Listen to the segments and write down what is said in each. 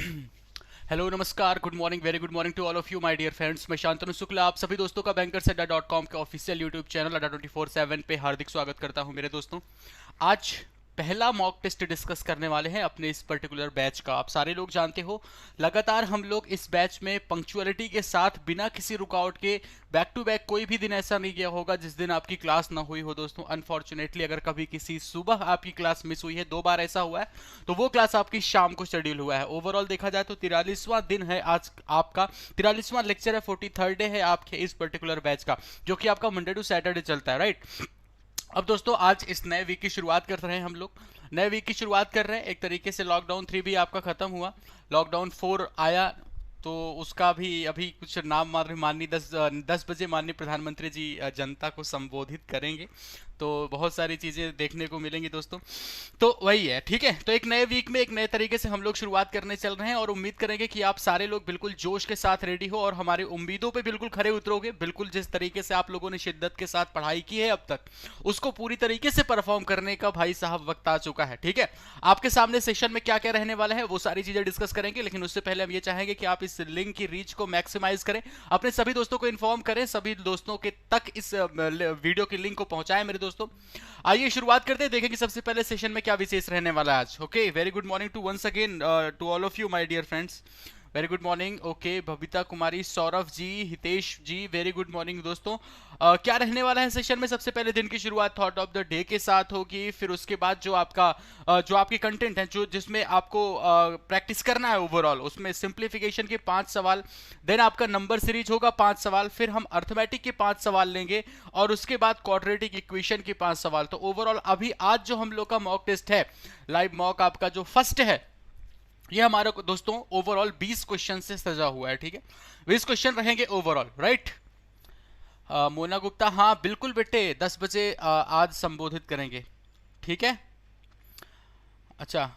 Hello नमस्कार good morning very good morning to all of you my dear friends. मैं शांतनु शुक्ला आप सभी दोस्तों का बैंकर्स अड्डा डॉट कॉम के ऑफिशियल यूट्यूब चैनल अड्डा 24/7 पे हार्दिक स्वागत करता हूं मेरे दोस्तों। आज पहला मॉक टेस्ट डिस्कस करने वाले हैं अपने इस पर्टिकुलर बैच का। आप सारे लोग जानते हो लगातार हम लोग इस बैच में पंक्चुअलिटी के साथ बिना किसी रुकावट के बैक टू बैक कोई भी दिन ऐसा नहीं गया होगा जिस दिन आपकी क्लास ना हुई हो दोस्तों। अनफॉर्चुनेटली अगर कभी किसी सुबह आपकी क्लास मिस हुई है, 2 बार ऐसा हुआ है, तो वो क्लास आपकी शाम को शेड्यूल हुआ है। ओवरऑल देखा जाए तो 43वां दिन है आज आपका, 43वां लेक्चर है, 43rd डे है आपके इस पर्टिकुलर बैच का, जो कि आपका मंडे टू सैटरडे चलता है, राइट। अब दोस्तों आज इस नए वीक की शुरुआत कर रहे हैं हम लोग, नए वीक की शुरुआत कर रहे हैं। एक तरीके से लॉकडाउन 3 भी आपका खत्म हुआ, लॉकडाउन 4 आया, तो उसका भी अभी कुछ नाम माननीय 10 बजे माननीय प्रधानमंत्री जी जनता को संबोधित करेंगे, तो बहुत सारी चीज़ें देखने को मिलेंगी दोस्तों। तो वही है, ठीक है। तो एक नए वीक में एक नए तरीके से हम लोग शुरुआत करने चल रहे हैं और उम्मीद करेंगे कि आप सारे लोग बिल्कुल जोश के साथ रेडी हो और हमारी उम्मीदों पे बिल्कुल खरे उतरोगे। बिल्कुल जिस तरीके से आप लोगों ने शिद्दत के साथ पढ़ाई की है अब तक, उसको पूरी तरीके से परफॉर्म करने का भाई साहब वक्त आ चुका है, ठीक है। आपके सामने सेशन में क्या क्या रहने वाला है वो सारी चीजें डिस्कस करेंगे, लेकिन उससे पहले हम ये चाहेंगे कि आप इस लिंक की रीच को मैक्सिमाइज करें, अपने सभी दोस्तों को इन्फॉर्म करें, सभी दोस्तों के तक इस वीडियो की लिंक को पहुंचाएं मेरे दोस्तों। आइए शुरुआत करते हैं, देखें कि सबसे पहले सेशन में क्या विशेष रहने वाला है आज। Okay, very good morning to once again to all of you my dear friends, very good morning. Okay, Babita Kumari, Saurabh ji, Hitesh ji, very good morning दोस्तों। क्या रहने वाला है सेशन में? सबसे पहले दिन की शुरुआत थॉट ऑफ द डे के साथ होगी, फिर उसके बाद जो आपका जो आपके कंटेंट है, जो जिसमें आपको प्रैक्टिस करना है ओवरऑल, उसमें सिंप्लीफिकेशन के 5 सवाल, देन आपका नंबर सीरीज होगा 5 सवाल, फिर हम अर्थमेटिक के 5 सवाल लेंगे और उसके बाद क्वाड्रेटिक इक्वेशन के 5 सवाल। तो ओवरऑल अभी आज जो हम लोग का मॉक टेस्ट है, लाइव मॉक आपका जो फर्स्ट है, ये हमारा दोस्तों ओवरऑल 20 क्वेश्चन से सजा हुआ है, ठीक है। 20 क्वेश्चन रहेंगे ओवरऑल, राइट। मोना गुप्ता, हाँ बिल्कुल बेटे, 10 बजे आज संबोधित करेंगे, ठीक है। अच्छा,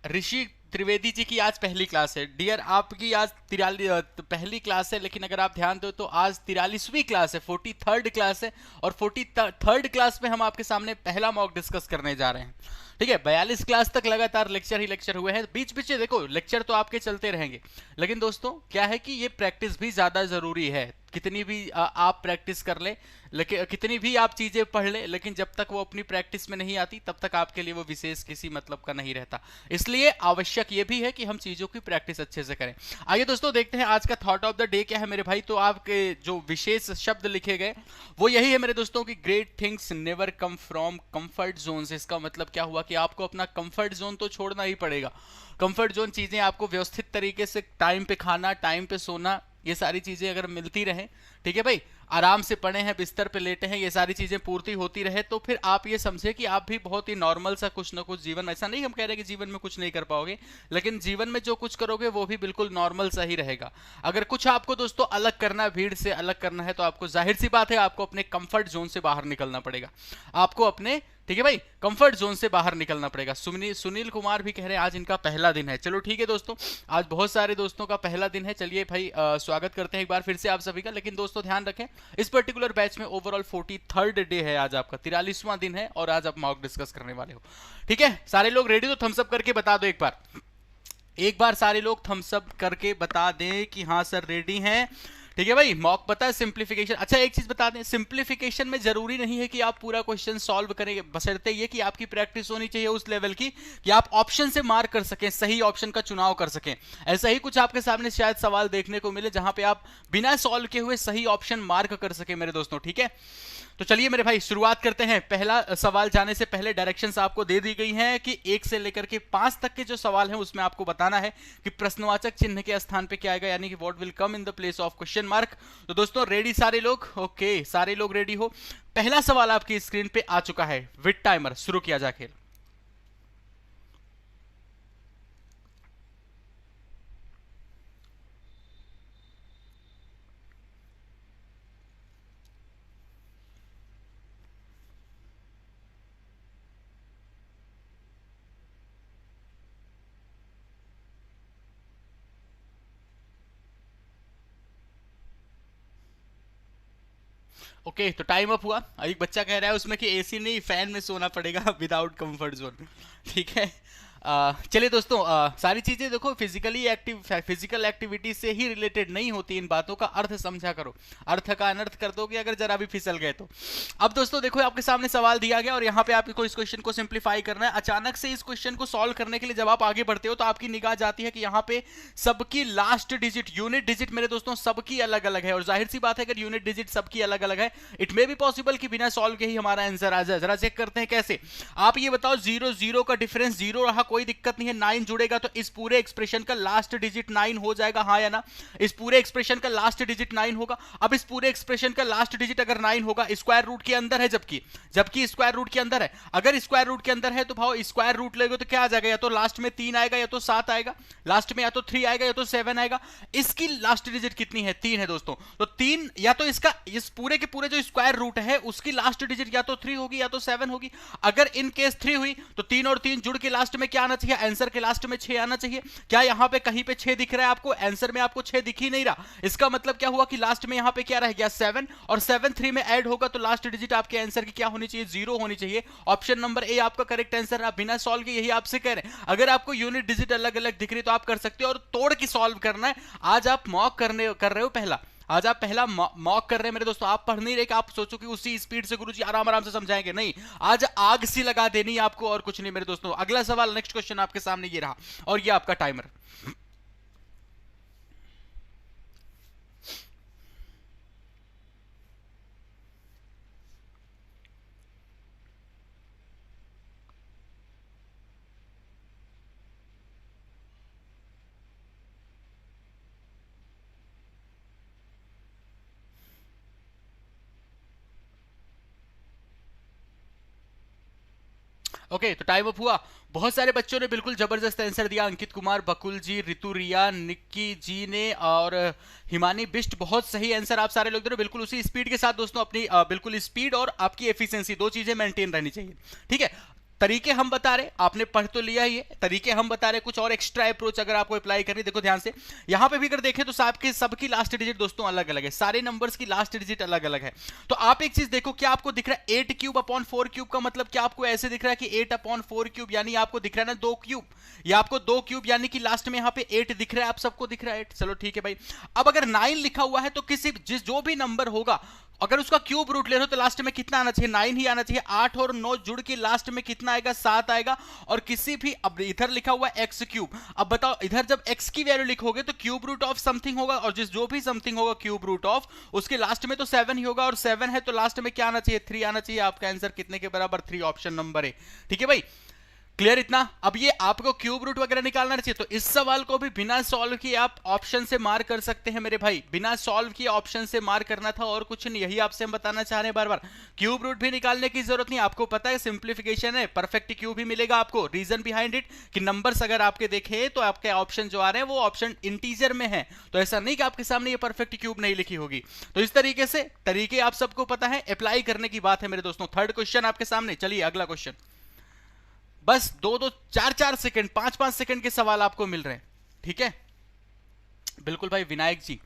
ऋषि त्रिवेदी जी की आज पहली क्लास है डियर, आपकी आज 43 पहली क्लास है, लेकिन अगर आप ध्यान दो तो आज 43वीं क्लास है, 43rd क्लास है, और 43rd क्लास में हम आपके सामने पहला मॉक डिस्कस करने जा रहे हैं, ठीक है। 42 क्लास तक लगातार लेक्चर ही लेक्चर हुए हैं, बीच बीच में देखो लेक्चर तो आपके चलते रहेंगे, लेकिन दोस्तों क्या है कि ये प्रैक्टिस भी ज्यादा जरूरी है। कितनी भी आप प्रैक्टिस कर ले, लेकिन कितनी भी आप चीजें पढ़ ले, लेकिन जब तक वो अपनी प्रैक्टिस में नहीं आती तब तक आपके लिए वो विशेष किसी मतलब का नहीं रहता। इसलिए आवश्यक ये भी है कि हम चीजों की प्रैक्टिस अच्छे से करें। आइए दोस्तों देखते हैं आज का थॉट ऑफ द डे क्या है मेरे भाई। तो आपके जो विशेष शब्द लिखे गए वो यही है मेरे दोस्तों की, great things never come from comfort zone से। इसका मतलब क्या हुआ कि आपको अपना कंफर्ट जोन तो छोड़ना ही पड़ेगा। कंफर्ट जोन चीजें आपको व्यवस्थित तरीके से टाइम पे खाना, टाइम पे सोना, ये सारी चीजें अगर मिलती रहे, ठीक है भाई, आराम से पड़े हैं, बिस्तर पे लेटे हैं, ये सारी चीजें पूर्ति होती रहे, तो फिर आप ये समझे कि आप भी बहुत ही नॉर्मल सा कुछ ना कुछ जीवन, ऐसा नहीं हम कह रहे कि जीवन में कुछ नहीं कर पाओगे, लेकिन जीवन में जो कुछ करोगे वो भी बिल्कुल नॉर्मल सा ही रहेगा। अगर कुछ आपको दोस्तों अलग करना है, भीड़ से अलग करना है, तो आपको जाहिर सी बात है आपको अपने कंफर्ट जोन से बाहर निकलना पड़ेगा, आपको अपने, ठीक है भाई, कंफर्ट जोन से बाहर निकलना पड़ेगा। सुनील कुमार भी कह रहे हैं आज इनका पहला दिन है। चलो ठीक है दोस्तों, आज बहुत सारे दोस्तों का पहला दिन है। चलिए भाई स्वागत करते हैं एक बार फिर से आप सभी का। लेकिन दोस्तों ध्यान रखें, इस पर्टिकुलर बैच में ओवरऑल 43rd डे है आज आपका, 43वां दिन है और आज आप मॉक डिस्कस करने वाले हो, ठीक है। सारे लोग रेडी? तो थम्स अप करके बता दो एक बार सारे लोग थम्स अप करके बता दें कि हाँ सर रेडी हैं, ठीक है भाई। मॉक पता है सिंप्लीफिकेशन, अच्छा एक चीज बता दें, सिंप्लीफिकेशन में जरूरी नहीं है कि आप पूरा क्वेश्चन सॉल्व करेंगे, बशर्ते ये कि आपकी प्रैक्टिस होनी चाहिए उस लेवल की कि आप ऑप्शन से मार्क कर सकें, सही ऑप्शन का चुनाव कर सकें। ऐसा ही कुछ आपके सामने शायद सवाल देखने को मिले जहां पे आप बिना सॉल्व किए हुए सही ऑप्शन मार्क कर सके मेरे दोस्तों, ठीक है। तो चलिए मेरे भाई शुरुआत करते हैं। पहला सवाल जाने से पहले डायरेक्शंस आपको दे दी गई हैं कि 1 से लेकर के 5 तक के जो सवाल हैं उसमें आपको बताना है कि प्रश्नवाचक चिन्ह के स्थान पे क्या आएगा, यानी कि what will come in the place of question mark. तो दोस्तों रेडी सारे लोग? ओके, सारे लोग रेडी हो। पहला सवाल आपकी स्क्रीन पे आ चुका है विद टाइमर, शुरू किया जा खेल। ओके तो टाइम अप हुआ। एक बच्चा कह रहा है उसमें कि एसी नहीं फैन में सोना पड़ेगा विदाउट कंफर्ट जोन, ठीक है। चलिए दोस्तों, सारी चीजें देखो फिजिकल एक्टिविटी से ही रिलेटेड नहीं होती, इन बातों का अर्थ समझा करो, अर्थ का अनर्थ कर दोगे अगर जरा भी फिसल गए तो। अब दोस्तों देखो, आपके सामने सवाल दिया गया और यहाँ पे आपको इस क्वेश्चन को सिंप्लीफाई करना है। अचानक से इस क्वेश्चन को सॉल्व करने के लिए जब आप आगे बढ़ते हो तो आपकी निगाह जाती है कि यहाँ पे सबकी लास्ट डिजिट, यूनिट डिजिट मेरे दोस्तों सबकी अलग अलग है, और जाहिर सी बात है अगर यूनिट डिजिट सबकी अलग अलग है, इट मे बी पॉसिबल कि बिना सॉल्व के ही हमारा आंसर आ जाए। जरा चेक करते हैं कैसे। आप ये बताओ, 0 0 का डिफरेंस 0 रहा, कोई दिक्कत नहीं है, 9 जुड़ेगा तो इस पूरे एक्सप्रेशन का लास्ट डिजिट 9 हो जाएगा, हाँ या ना? इस पूरे एक्सप्रेशन का लास्ट डिजिट 9 होगा। अब इस पूरे एक्सप्रेशन का लास्ट डिजिट अगर 9 होगा, स्क्वायर रूट के अंदर है, जबकि स्क्वायर रूट के अंदर है, अगर स्क्वायर रूट के अंदर है तो भाव स्क्वायर रूट लेगे तो क्या आ जाएगा, या तो लास्ट में 3 आएगा या तो 7 आएगा, लास्ट में या तो 3 आएगा या तो 7 आएगा। इसकी लास्ट डिजिट कितनी है? 3 है दोस्तों। तो 3 या तो इसका इस पूरे के पूरे जो स्क्वायर रूट है उसकी लास्ट डिजिट या तो 3 होगी या तो 7 होगी। अगर इन केस 3 हुई तो 3 और 3 जुड़ के लास्ट में क्या आना चाहिए? आंसर के लास्ट में 6 आना चाहिए। क्या यहां पे कहीं पे 6 दिख रहा है आपको? आंसर में आपको 6 दिख ही नहीं रहा। इसका मतलब क्या हुआ कि लास्ट में यहां पे क्या रह गया? 7, और 7 3 में ऐड होगा तो लास्ट डिजिट आपके आंसर की क्या होनी चाहिए? 0 होनी चाहिए। ऑप्शन नंबर ए आपका करेक्ट आंसर। आप बिना सॉल्व के यही आपसे कह रहे हैं। अगर आपको यूनिट डिजिट अलग अलग दिख रही तो आप कर सकते हो, और तोड़ के सॉल्व करना है। आज आप मॉक कर रहे हो पहला, आज आप पहला मॉक कर रहे हैं मेरे दोस्तों। आप पढ़ नहीं रहे कि आप सोचो कि उसी स्पीड से गुरुजी आराम आराम से समझाएंगे, नहीं, आज आग सी लगा देनी आपको और कुछ नहीं मेरे दोस्तों। अगला सवाल, नेक्स्ट क्वेश्चन आपके सामने ये रहा, और ये आपका टाइमर। ओके, तो टाइम अप हुआ। बहुत सारे बच्चों ने बिल्कुल जबरदस्त आंसर दिया। अंकित कुमार, बकुल जी, ऋतु रिया, निक्की जी ने, और हिमानी बिष्ट, बहुत सही आंसर आप सारे लोग दे रहे हो। बिल्कुल उसी स्पीड के साथ दोस्तों, अपनी बिल्कुल स्पीड और आपकी एफिशिएंसी, दो चीजें मेंटेन रहनी चाहिए, ठीक है। तरीके हम बता रहे, आपने पढ़ तो लिया ही है, तरीके हम बता रहे, कुछ और एक्स्ट्रा अप्रोच अगर आपको अप्लाई करनी, देखो ध्यान से, यहां पे भी अगर देखें तो सबकी लास्ट डिजिट दोस्तों अलग अलग है, सारे नंबर्स की लास्ट डिजिट अलग अलग है। तो आप एक चीज देखो, क्या आपको दिख रहा है 8 क्यूब अपॉन 4 क्यूब का मतलब क्या आपको ऐसे दिख रहा है कि 8 अपॉन 4 क्यूब, यानी आपको दिख रहा है ना 2 क्यूब, या आपको 2 क्यूब यानी कि लास्ट में यहां पे 8 दिख रहा है, आप सबको दिख रहा है 8, चलो ठीक है भाई। अब अगर 9 लिखा हुआ है तो जो भी नंबर होगा अगर उसका क्यूब रूट ले रहे हो तो लास्ट में कितना आना चाहिए? 9 ही आना चाहिए। 8 और 9 जुड़ के लास्ट में कितना आएगा? 7 आएगा। और किसी भी, अब इधर लिखा हुआ एक्स क्यूब, अब बताओ इधर जब एक्स की वैल्यू लिखोगे तो क्यूब रूट ऑफ समथिंग होगा, और जो भी समथिंग होगा क्यूब रूट ऑफ, उसके लास्ट में तो 7 ही होगा, और 7 है तो लास्ट में क्या आना चाहिए? 3 आना चाहिए। आपका आंसर कितने के बराबर? 3, ऑप्शन नंबर ए, ठीक है भाई, क्लियर इतना। अब ये आपको क्यूब रूट वगैरह निकालना चाहिए, तो इस सवाल को भी बिना सॉल्व किए आप ऑप्शन से मार कर सकते हैं मेरे भाई, बिना सॉल्व किए ऑप्शन से मार करना था और कुछ नहीं, यही आपसे हम बताना चाह रहे हैं बार बार। क्यूब रूट भी निकालने की जरूरत नहीं, आपको पता है सिंप्लीफिकेशन है, परफेक्ट क्यूब ही मिलेगा आपको। रीजन बिहाइंड इट कि नंबर्स अगर आपके देखे तो आपके ऑप्शन जो आ रहे हैं वो ऑप्शन इंटीजर में है, तो ऐसा नहीं कि आपके सामने ये परफेक्ट क्यूब नहीं लिखी होगी। तो इस तरीके से तरीके आप सबको पता है, अप्लाई करने की बात है मेरे दोस्तों। थर्ड क्वेश्चन आपके सामने, चलिए अगला क्वेश्चन। बस 2-2, 4-4 सेकंड, 5-5 सेकंड के सवाल आपको मिल रहे हैं, ठीक है। बिल्कुल भाई, विनायक जी।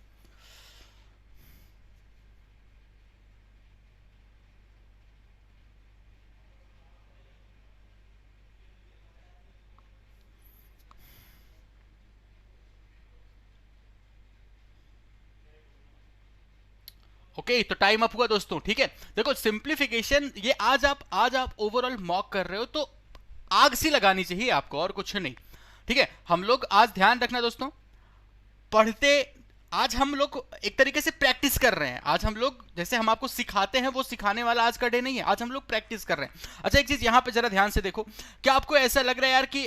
ओके, तो टाइम अप हुआ दोस्तों, ठीक है। देखो सिंप्लीफिकेशन, ये आज आप ओवरऑल मॉक कर रहे हो तो आग सी लगानी चाहिए आपको और कुछ नहीं, ठीक है। हम लोग आज ध्यान रखना दोस्तों, पढ़ते आज हम लोग एक तरीके से प्रैक्टिस कर रहे हैं। आज हम लोग जैसे हम आपको सिखाते हैं वो सिखाने वाला आज का डे नहीं है, आज हम लोग प्रैक्टिस कर रहे हैं। अच्छा एक चीज यहां पे जरा ध्यान से देखो, क्या आपको ऐसा लग रहा है यार कि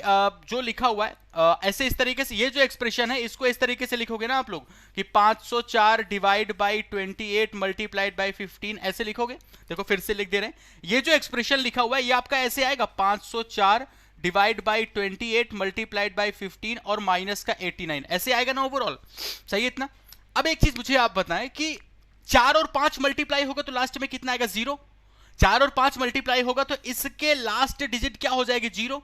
जो लिखा हुआ है ऐसे इस तरीके से, ये जो एक्सप्रेशन है इसको इस तरीके से लिखोगे ना आप लोग कि 504 डिवाइड बाई 28 मल्टीप्लाइड बाई 15, ऐसे लिखोगे। देखो फिर से लिख दे रहे हैं, ये जो एक्सप्रेशन लिखा हुआ है ये आपका ऐसे आएगा 504 डिवाइड बाई 28 मल्टीप्लाइड बाई 15 और माइनस का 89, ऐसे आएगा ना ओवरऑल, सही है इतना। अब एक चीज मुझे आप बताएं कि 4 और 5 मल्टीप्लाई होगा तो लास्ट में कितना आएगा? 0। 4 और 5 मल्टीप्लाई होगा तो इसके लास्ट डिजिट क्या हो जाएगी? 0।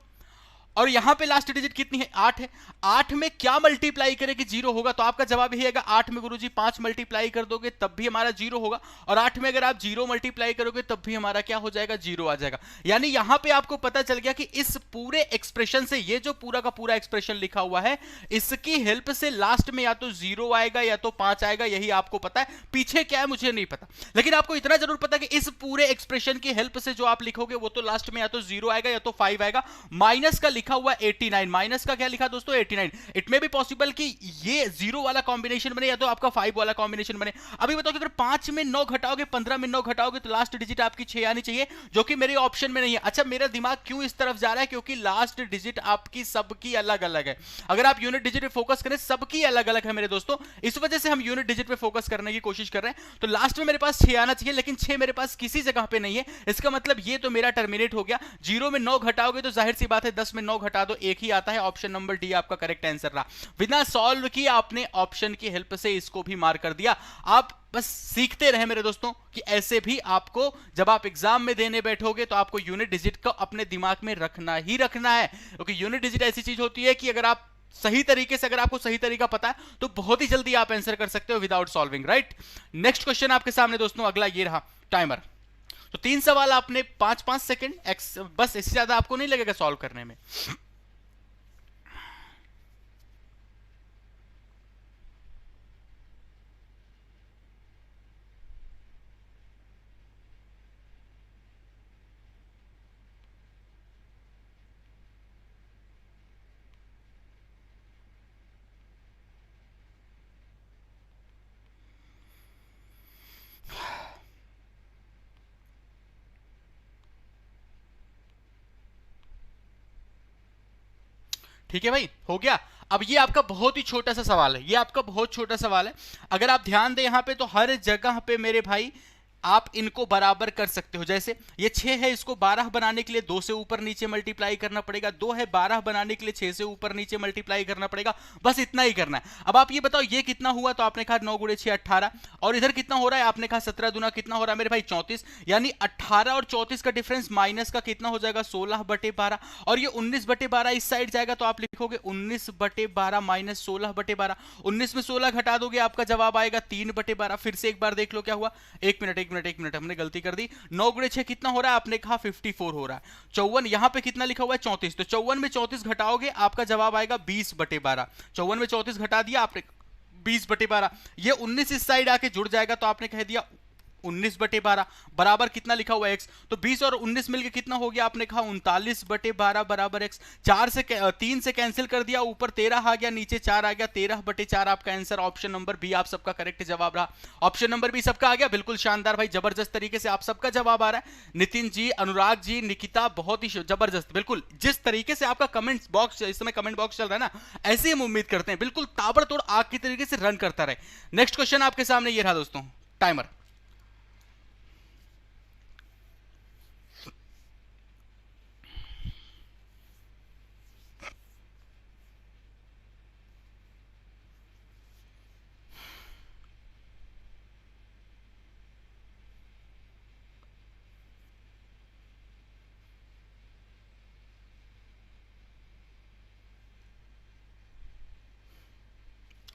और यहां पे लास्ट डिजिट कितनी है? 8 है। 8 में क्या मल्टीप्लाई करें कि 0 होगा? तो आपका जवाब यही आएगा 8 में गुरुजी 5 मल्टीप्लाई कर दोगे तब भी हमारा 0 होगा, और 8 में अगर आप 0 मल्टीप्लाई करोगे तब भी हमारा क्या हो जाएगा? 0 आ जाएगा। यानी यहां पे आपको पता चल गया कि इस पूरे एक्सप्रेशन से, ये जो पूरा का पूरा एक्सप्रेशन लिखा हुआ है, इसकी हेल्प से लास्ट में या तो 0 आएगा या तो 5 आएगा, यही आपको पता है। पीछे क्या है मुझे नहीं पता, लेकिन आपको इतना जरूर पता है कि इस पूरे एक्सप्रेशन की हेल्प से जो आप लिखोगे वो तो लास्ट में या तो 0 आएगा या तो 5 आएगा। माइनस का लिखा हुआ 89, माइनस का क्या लिखा दोस्तों? 89। इट मे बी पॉसिबल कि ये 0 वाला कॉम्बिनेशन बने या तो आपका 5 वाला कॉम्बिनेशन बने। अभी बताओ कि अगर 5 में 9 घटाओगे, 15 में 9 घटाओगे तो लास्ट डिजिट आपकी 6 आनी चाहिए, जो कि मेरे ऑप्शन में नहीं है। अच्छा, मेरा दिमाग क्यों इस तरफ जा रहा है? क्योंकि लास्ट डिजिट आपकी सबकी अलग अलग है। अगर आप यूनिट डिजिट पे फोकस करें, सबकी अलग अलग है मेरे दोस्तों, इस वजह से हम यूनिट डिजिट पे फोकस करने की कोशिश कर रहे हैं। तो लास्ट में मेरे पास 6 आना चाहिए, लेकिन 6 मेरे पास किसी जगह पे नहीं है। इसका मतलब ये तो मेरा टर्मिनेट हो गया। 0 में 9 घटाओगे तो जाहिर सी बात है 10 में 9 घटा दो, एक ही आता है। ऑप्शन नंबर डी आपका करेक्ट आंसर रहा। बिना सॉल्व किए आपने ऑप्शन की हेल्प से इसको भी मार कर दिया। आप बस सीखते रहे मेरे दोस्तों कि ऐसे भी आपको जब आप एग्जाम में देने बैठोगे तो आपको यूनिट डिजिट को अपने दिमाग में रखना ही रखना है, क्योंकि यूनिट डिजिट ऐसी चीज होती है कि अगर आप सही तरीके से, अगर आपको सही तरीका पता है तो बहुत ही जल्दी आप आंसर कर सकते हो without solving, right. Next question आपके सामने दोस्तों, अगला ये रहा टाइमर। तो 3 सवाल आपने 5-5 सेकेंड, बस इससे ज्यादा आपको नहीं लगेगा सॉल्व करने में। ठीक है भाई, हो गया। अब ये आपका बहुत ही छोटा सा सवाल है, ये आपका बहुत छोटा सवाल है। अगर आप ध्यान दें यहां पे तो हर जगह पे मेरे भाई आप इनको बराबर कर सकते हो। जैसे ये 6 है, इसको 12 बनाने के लिए 2 से ऊपर नीचे मल्टीप्लाई करना पड़ेगा। 2 है, 12 बनाने के लिए 6 से ऊपर नीचे मल्टीप्लाई करना पड़ेगा। बस इतना ही करना है। अब आप ये बताओ ये कितना हुआ? तो आपने कहा 9 गुणे 6 18, और इधर कितना हो रहा है? आपने कहा 17 दूना कितना हो रहा है मेरे भाई? 34। यानी 18 और 34 का डिफरेंस माइनस का कितना हो जाएगा? 16/12। और ये 19/12 इस साइड जाएगा तो आप लिखोगे 19/12 माइनस 16/12। 19 में 16 घटा दोगे, आपका जवाब आएगा 3/12। फिर से एक बार देख लो क्या हुआ। एक मिनट हमने गलती कर दी। 9 गुणे 6 कितना हो रहा है? आपने कहा 54 हो रहा है। 54, यहां पे कितना लिखा हुआ है? 34। तो 54 में 34 घटाओगे, आपका जवाब आएगा 20/12। 54 में 34 घटा दिया आपने, 20/12। ये 19 इस साइड आके जुड़ जाएगा तो आपने कह दिया 19/12 बराबर कितना लिखा हुआ x। तो 20 और 19 मिलकर कितना हो गया? आपने कहा 39/12 बराबर x। 3 से कैंसिल कर दिया, ऊपर 13 आ गया, नीचे 4 आ गया, 13/4 आपका आंसर। ऑप्शन नंबर बी आप सबका करेक्ट जवाब रहा। ऑप्शन नंबर बी सबका आ गया, बिल्कुल शानदार भाई, जबरदस्त तरीके से आप सबका जवाब आ रहा है। नितिन जी, अनुराग जी, निकिता, बहुत ही जबरदस्त। बिल्कुल जिस तरीके से आपका कमेंट बॉक्स, इस समय कमेंट बॉक्स चल रहा है ना, ऐसे ही हम उम्मीद करते हैं बिल्कुल ताबड़तोड़ आग की तरीके से रन करता रहे। नेक्स्ट क्वेश्चन आपके सामने ये रहा दोस्तों, टाइमर।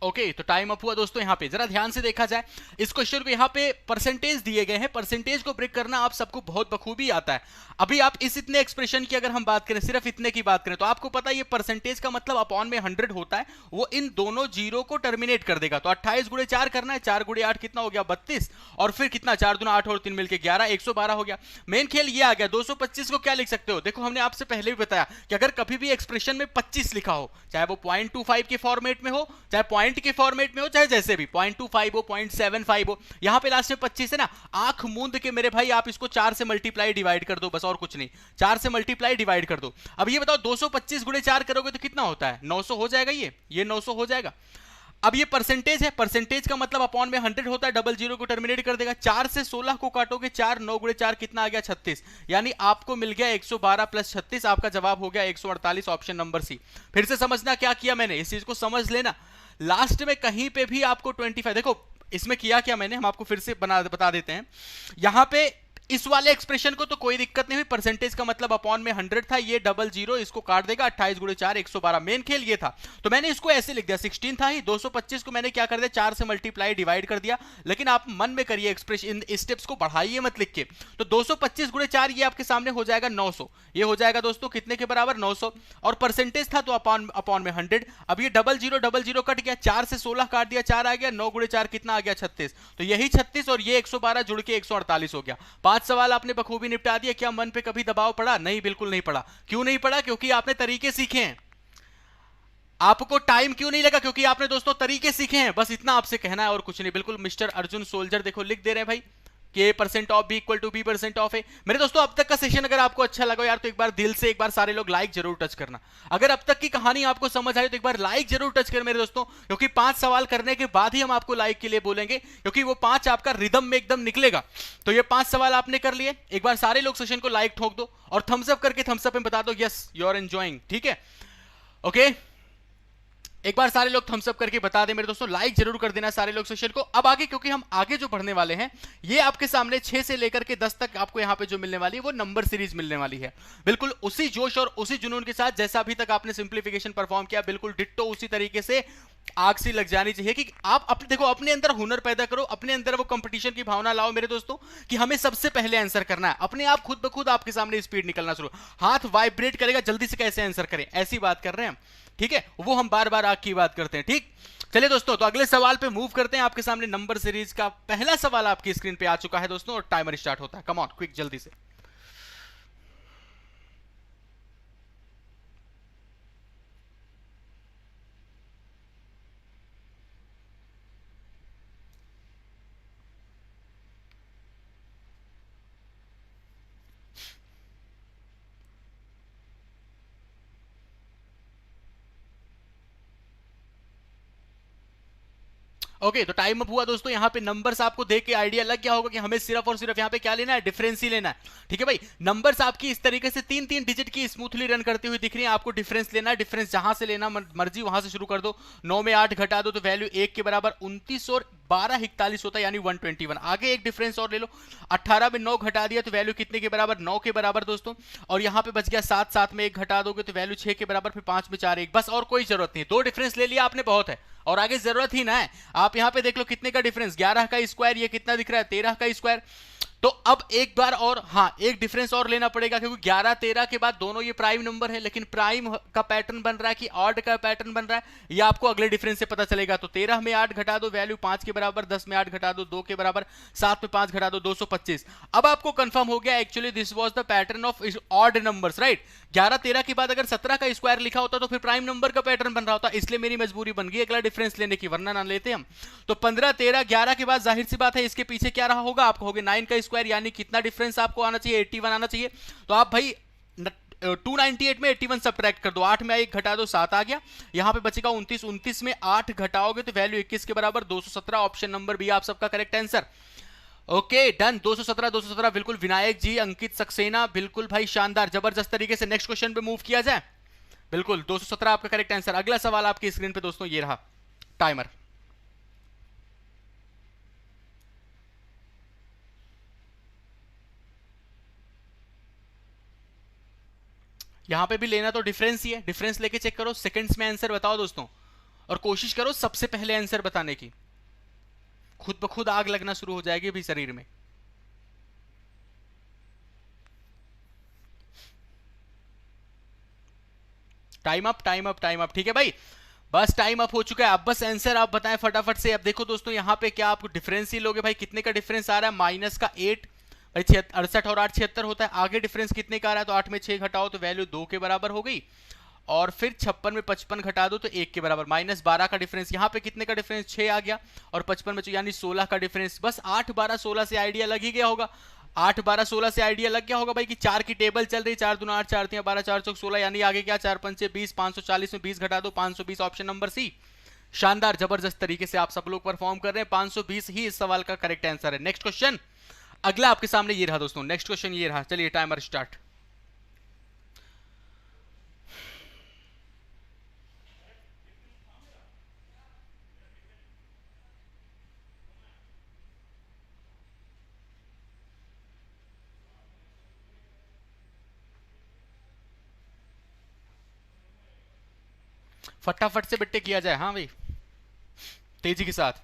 ओके, तो टाइम अप हुआ दोस्तों। यहां पे जरा ध्यान से देखा जाए इस क्वेश्चन को, यहां पे परसेंटेज दिए गए हैं। परसेंटेज को ब्रेक करना आप सबको बहुत बखूबी आता है। अभी आप इस इतने एक्सप्रेशन की अगर हम बात करें, सिर्फ इतने की बात करें, तो आपको पता है ये परसेंटेज का मतलब अपॉन में 100 होता है, वो इन दोनों जीरो को टर्मिनेट कर देगा। तो 28 गुणे 4 करना है, 4 गुणे 8 कितना हो गया? 32, और फिर कितना? 4 दूना 8 और 3 मिलकर 11, 112 हो गया। मेन खेल ये आ गया। 225 को क्या लिख सकते हो? देखो हमने आपसे पहले भी बताया कि अगर कभी भी एक्सप्रेशन में 25 लिखा हो, चाहे वो 0.25 के फॉर्मेट में हो, चाहे पॉइंट के फॉर्मेट में हो, चाहे जैसे भी 0.25 हो, 0.75 हो, यहां पे लास्ट में 25 है ना, आंख मूंद के मेरे भाई आप इसको 4 से मल्टीप्लाई डिवाइड कर दो, बस और कुछ नहीं। 4 से मल्टीप्लाई डिवाइड कर दो। अब ये बताओ 225 गुणे 4 करोगे तो कितना होता है? 900 हो जाएगा। ये 900 हो जाएगा। अब ये परसेंटेज है, परसेंटेज का मतलब अपॉन में 100 होता है, डबल जीरो को टर्मिनेट कर देगा। 4 से 16 को काटोगे, 4 9 गुणे 4 कितना आ गया? 36। यानी आपको मिल गया 112 प्लस 36, आपका जवाब हो गया 148, ऑप्शन नंबर सी। फिर से समझना क्या किया मैंने, इस चीज को समझ लेना। लास्ट में कहीं पे भी आपको 25, देखो इसमें किया क्या मैंने, हम आपको फिर से बता देते हैं। यहां पे इस वाले एक्सप्रेशन को तो कोई दिक्कत नहीं हुई, परसेंटेज का मतलब अपॉन में 100 था, ये डबल जीरो इसको काट देगा, 28 गुणे 4 112, मेन खेल ये था। तो मैंने इसको ऐसे लिख दिया, 16 था ही, 225 को मैंने क्या कर दिया 4 से मल्टीप्लाई डिवाइड कर दिया। लेकिन आप मन में करिए एक्सप्रेशन, इन स्टेप्स को बढ़ाइए मत लिख के। तो 225 गुणे 4 ये आपके सामने हो जाएगा 900, ये हो जाएगा दोस्तों कितने के बराबर 900, और परसेंटेज था तो अपॉन में 100। अब ये डबल जीरो कट गया, 4 से 16 काट दिया, 4 आ गया, 9 गुणे 4 कितना आ गया 36, तो यही 36 और ये 112 जुड़ के 148 हो गया। 5 सवाल आपने बखूबी निपटा दिया। क्या मन पे कभी दबाव पड़ा? नहीं, बिल्कुल नहीं पड़ा। क्यों नहीं पड़ा? क्योंकि आपने तरीके सीखे हैं। आपको टाइम क्यों नहीं लगा? क्योंकि आपने दोस्तों तरीके सीखे हैं, बस इतना आपसे कहना है और कुछ नहीं। बिल्कुल मिस्टर अर्जुन सोल्जर देखो लिख दे रहे हैं भाई कि percent of B equal to B percent of A. मेरे दोस्तों अब तक का सेशन अगर आपको अच्छा लगा यार तो एक बार दिल से एक बार सारे लोग लाइक जरूर टच करना। अगर अब तक की कहानी आपको समझ आई तो एक बार लाइक जरूर टच कर मेरे दोस्तों, क्योंकि 5 सवाल करने के बाद ही हम आपको लाइक के लिए बोलेंगे, क्योंकि वो 5 आपका रिदम में एकदम निकलेगा। तो ये 5 सवाल आपने कर लिए, एक बार सारे लोग सेशन को लाइक ठोक दो और थम्स अप करके थम्स अप में बता दो यस यू आर एंजॉयिंग, ठीक है? ओके, एक बार सारे लोग थम्स अप करके बता दें मेरे दोस्तों, लाइक जरूर कर देना सारे लोग सेशन को। अब आगे, क्योंकि हम आगे जो पढ़ने वाले हैं ये आपके सामने 6 से लेकर के 10 तक आपको यहाँ पे जो मिलने वाली है वो नंबर सीरीज मिलने वाली है। बिल्कुल उसी जोश और उसी जुनून के साथ जैसा अभी तक आपने सिंप्लीफिकेशन परफॉर्म किया, बिल्कुल डिट्टो उसी तरीके से आग सी लग जानी चाहिए कि आप अपने देखो अपने अंदर हुनर पैदा करो, अपने अंदर वो कंपटीशन की भावना लाओ मेरे दोस्तों कि हमें सबसे पहले आंसर करना है। अपने आप खुद ब खुद आपके सामने स्पीड निकलना शुरू, हाथ वाइब्रेट करेगा जल्दी से कैसे आंसर करें, ऐसी बात कर रहे हैं हम, ठीक है? वो हम बार बार आग की बात करते हैं, ठीक? चलिए दोस्तों, तो अगले सवाल पे मूव करते हैं। आपके सामने नंबर सीरीज का पहला सवाल आपकी स्क्रीन पे आ चुका है दोस्तों और टाइमर स्टार्ट होता है। कम ऑन क्विक, जल्दी से। ओके तो टाइम अप हुआ दोस्तों। यहाँ पे नंबर्स आपको देख के आइडिया लग गया होगा कि हमें सिर्फ और सिर्फ यहाँ पे क्या लेना है, डिफरेंस ही लेना है, ठीक है भाई? नंबर्स आपकी इस तरीके से 3-3 डिजिट की स्मूथली रन करती हुई दिख रही है, आपको डिफरेंस लेना है। डिफरेंस जहां से लेना मर्जी वहां से शुरू कर दो। 9 में 8 घटा दो तो वैल्यू 1 के बराबर 29 और 12 41 होता है, यानी 121। आगे एक डिफरेंस और ले लो, 18 में 9 घटा दिया तो वैल्यू कितने के बराबर, 9 के बराबर दोस्तों। और यहाँ पे बच गया 7, 7 में 1 घटा दोगे तो वैल्यू 6 के बराबर, फिर 5 में 4 1, बस और कोई जरूरत नहीं। 2 डिफरेंस ले लिया आपने, बहुत है, और आगे जरूरत ही ना है। आप यहां पे देख लो कितने का डिफरेंस, 11 का स्क्वायर, ये कितना दिख रहा है 13 का स्क्वायर। तो अब एक बार और हाँ एक डिफरेंस और लेना पड़ेगा, क्योंकि 11 13 के बाद दोनों ये प्राइम नंबर है, लेकिन प्राइम का पैटर्न बन रहा है कि ऑड का पैटर्न बन रहा है, ये आपको अगले डिफरेंस से पता चलेगा। तो 13 में 8 घटा दो वैल्यू 5 के बराबर, 10 में 8 घटा दो 2 के बराबर, 7 में 5 घटा दो 225। अब आपको कंफर्म हो गया actually this was the pattern of odd numbers, right? 11 13 के बाद अगर 17 का स्क्वायर लिखा होता तो फिर प्राइम नंबर का पैटर्न बन रहा होता, इसलिए मेरी मजबूरी बन गई अगला डिफरेंस लेने की, वरना ना लेते हम। तो 15 13 11 के बाद जाहिर सी बात है इसके पीछे क्या रहा होगा, आप कहोगे 9 का स्क्वायर, यानी कितना डिफरेंस आपको आना चाहिए, 81 आना चाहिए। तो आप भाई 298 में 81 सब्ट्रैक्ट कर दो, 8 में 1 घटा दो 7 आ गया, यहां पे बचेगा 29, 29 में 8 घटाओगे तो वैल्यू 21 के बराबर 217। ऑप्शन नंबर बी आप सबका करेक्ट आंसर। ओके डन, 217 217 बिल्कुल। विनायक जी, अंकित सक्सेना, बिल्कुल भाई शानदार, जबरदस्त तरीके से। नेक्स्ट क्वेश्चन पे मूव किया जाए। बिल्कुल 217 आपका करेक्ट आंसर। अगला सवाल आपकी स्क्रीन पे दोस्तों ये रहा, टाइमर। यहां पे भी लेना तो डिफरेंस ही है, डिफरेंस लेके चेक करो, सेकंड्स में आंसर बताओ दोस्तों, और कोशिश करो सबसे पहले आंसर बताने की, खुद ब खुद आग लगना शुरू हो जाएगी भी शरीर में। Time up time up time up, ठीक है भाई, बस टाइम अप हो चुका है। अब बस आंसर आप बताएं फटाफट से। अब देखो दोस्तों यहाँ पे क्या आपको डिफरेंस ही लोगे भाई, कितने का डिफरेंस आ रहा है, माइनस का 8 भाई, 68 और 8 76 होता है। आगे डिफरेंस कितने का आ रहा है, तो 8 में 6 घटाओ तो वैल्यू 2 के बराबर हो गई, और फिर 56 में 55 घटा दो तो 1 के बराबर, माइनस 12 का डिफरेंस। यहाँ पे कितने का डिफरेंस, 6 आ गया, और 55 में यानी 16 का डिफरेंस। बस 8 12 16 से आइडिया लग ही गया होगा, 8 12 16 से आइडिया लग गया होगा भाई कि 4 की टेबल चल रही, 4 दूना 8 4 3 12 4 चौक 16, यानी आगे क्या 4 5 20, 540 में 20 घटा दो 520, ऑप्शन नंबर सी। शानदार, जबरदस्त तरीके से आप सब लोग परफॉर्म कर रहे हैं, 520 ही इस सवाल का करेक्ट आंसर है। नेक्स्ट क्वेश्चन अगला आपके सामने ये रहा दोस्तों, नेक्स्ट क्वेश्चन ये रहा, चलिए टाइमर स्टार्ट। फटाफट से बेटे किया जाए, हाँ भाई, तेजी के साथ।